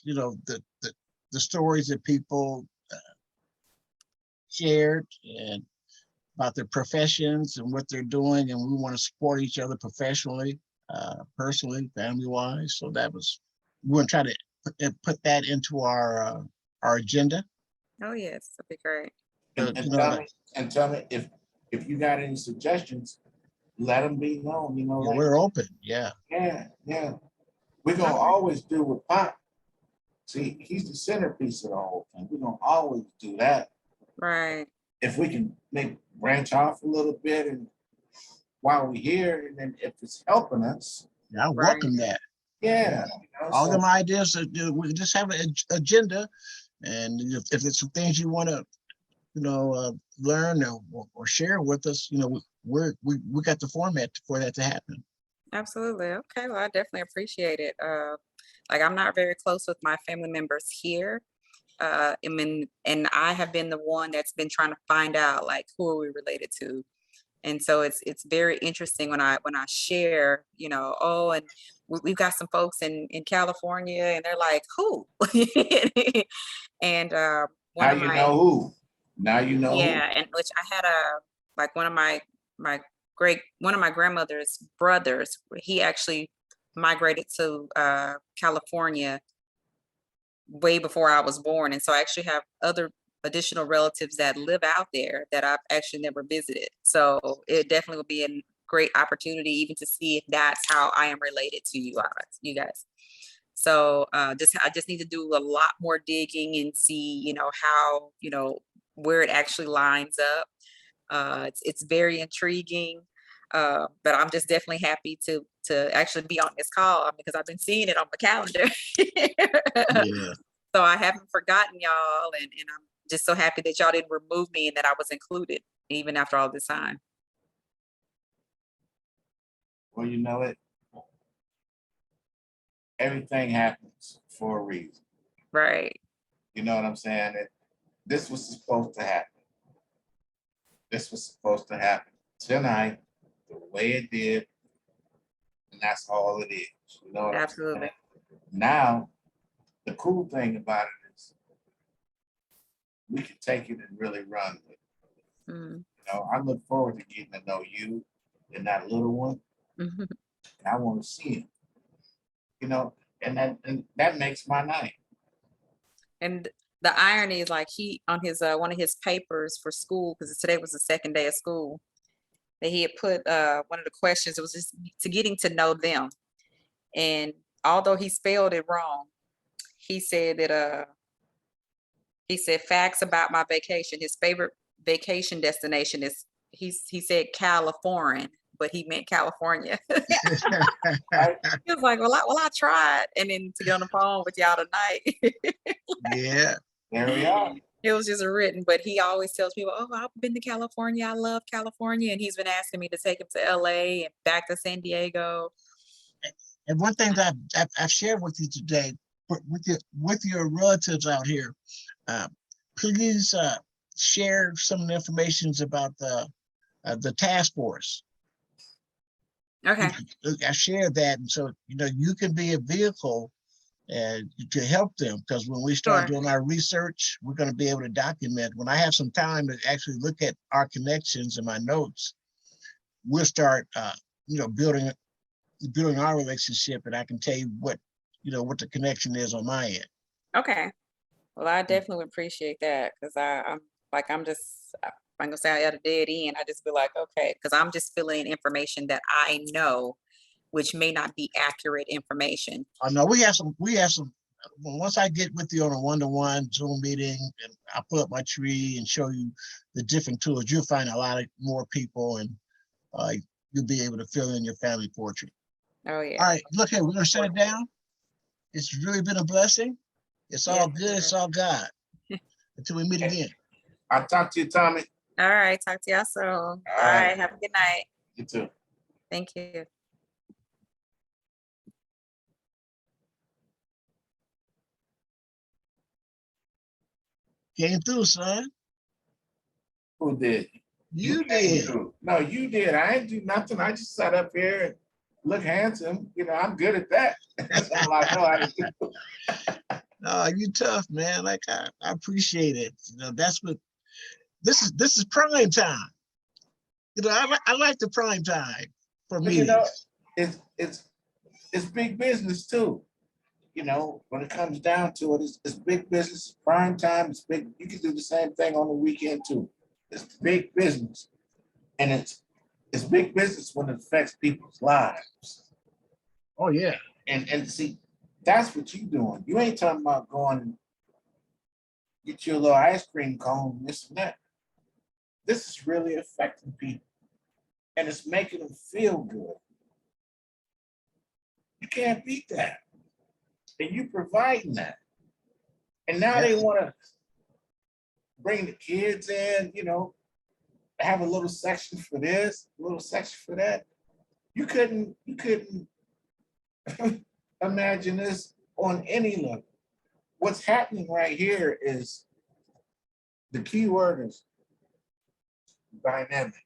you know, the stories that people shared and about their professions and what they're doing, and we want to support each other professionally, personally, family wise. So that was, we want to try to put that into our agenda. Oh, yes, that'd be great. and, You and know, tell me if you got any suggestions, let them be known. You know, yeah, like, we're open. Yeah. yeah. We're gonna always do with Pop. See, he's the centerpiece of the whole thing. We're gonna always do that. Right. If we can branch off a little bit and while we're here, and then if it's helping us, I Right. welcome that. yeah. You know, All so- them ideas, we just have an agenda, and if it's some things you want to, you know, learn or share with us, you know, we got the format for that to happen. Absolutely. Okay. Well, I definitely appreciate it. Like I'm not very close with my family members here. And I have been the one that's been trying to find out like who are we related to. And so it's very interesting when I share, you know, oh, and we've got some folks in California, and they're like, who? And one now of you my know who. Now you know yeah, and which I had like one of my grandmother's brothers, he actually migrated to California way before I was born. And so I actually have other additional relatives that live out there that I've actually never visited. So it definitely would be a great opportunity even to see if that's how I am related to you guys. So I just need to do a lot more digging and see, you know, how, you know, where it actually lines up. It's very intriguing. But I'm just definitely happy to actually be on this call because I've been seeing it on the calendar. Yeah. So I haven't forgotten y'all, and I'm just so happy that y'all didn't remove me and that I was included even after all this time. Well, you know it. Everything happens for a reason. Right. You know what I'm saying? This was supposed to happen. This was supposed to happen tonight, the way it did, and that's all it is. You know what Absolutely. I'm saying? Now, the cool thing about it is we can take it and really run with it. Mm. You know, I look forward to getting to know you and that little one, Mhm. and I want to see him. You know, and that makes my night. And the irony is like he on his one of his papers for school, because today was the second day of school, that he had put one of the questions, it was just to getting to know them. And although he spelled it wrong, he said that he said facts about my vacation. His favorite vacation destination is he said California, but he meant California. He was like, well, I tried, and then to get on the phone with y'all tonight. Yeah. There we are. It was just written, but he always tells people, oh, I've been to California. I love California. And he's been asking me to take him to LA and back to San Diego. And one thing that I've shared with you today, with your relatives out here, please share some information about the task force. Okay. I shared that, and so you know you can be a vehicle and to help them, because when we start Sure. doing our research, we're going to be able to document. When I have some time to actually look at our connections and my notes, we'll start you know, building our relationship, and I can tell you what, you know, what the connection is on my end. Okay. Well, I definitely would appreciate that, because I'm just, I'm gonna say I at a dead end. I just be like, okay, because I'm just filling in information that I know, which may not be accurate information. I know we have some. Once I get with you on a one-to-one Zoom meeting, and I pull up my tree and show you the different tools, you'll find a lot of more people, and you'll be able to fill in your family portrait. Oh yeah. All right, look here, we're gonna shut it down. It's really been a blessing. It's all Yes, good. It's all God. Until we meet again. I'll talk to you, Tommy. All right, talk to y'all soon. All right. right, have a good night. You too. Thank you. Came through, son. Who did? You came did. through. No, you did. I didn't do nothing. I just sat up here and look handsome. You know, I'm good at that. That's all I know how to do. No, you tough, man. Like I appreciate it. You know, that's what this is prime time. You know, I like the prime time for But me. you know, it's big business too. You know, when it comes down to it, it's big business, prime time, it's big. You can do the same thing on the weekend too. It's big business. And it's big business when it affects people's lives. Oh yeah. And see, that's what you're doing. You ain't talking about going and get you a little ice cream cone, this and that. This is really affecting people. And it's making them feel good. You can't beat that. And you providing that. And now they want to bring the kids in, you know, have a little section for this, a little section for that. You couldn't imagine this on any level. What's happening right here is the key word is dynamic.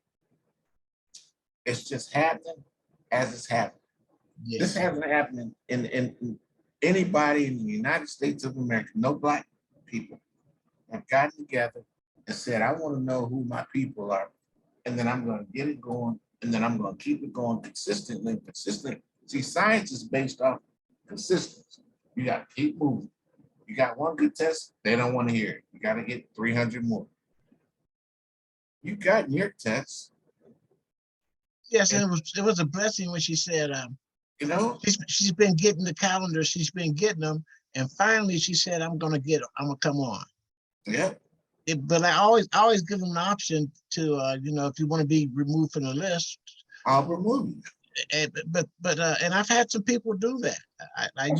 It's just happening as it's happening. Yeah. This hasn't happened in anybody in the United States of America. No Black people have gotten together and said, I want to know who my people are. And then I'm going to get it going. And then I'm going to keep it going consistently. See, science is based off consistency. You got to keep moving. You got one good test, they don't want to hear it. You got to get 300 more. You got your test. Yes, and it was a blessing when she said, you know, she's been getting the calendar, she's been getting them, and finally she said, I'm gonna come on. Yeah. But I always give them an option to, you know, if you want to be removed from the list, I'll remove you. And I've had some people do that. I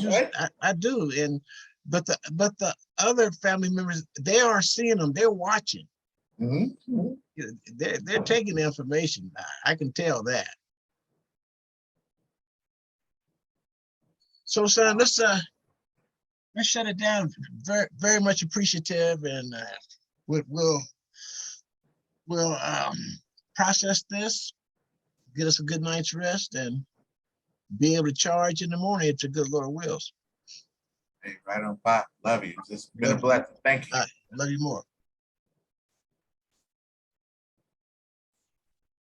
do, but the other family members, they are seeing them, they're watching. Mm-hmm. They're taking the information. I can tell that. So, son, let's shut it down. Very, very much appreciative, and we'll process this, get us a good night's rest, and be able to charge in the morning if the good Lord wills. Hey, right on, Pop. Love you. It's been a blessing. Thank you. Love you more.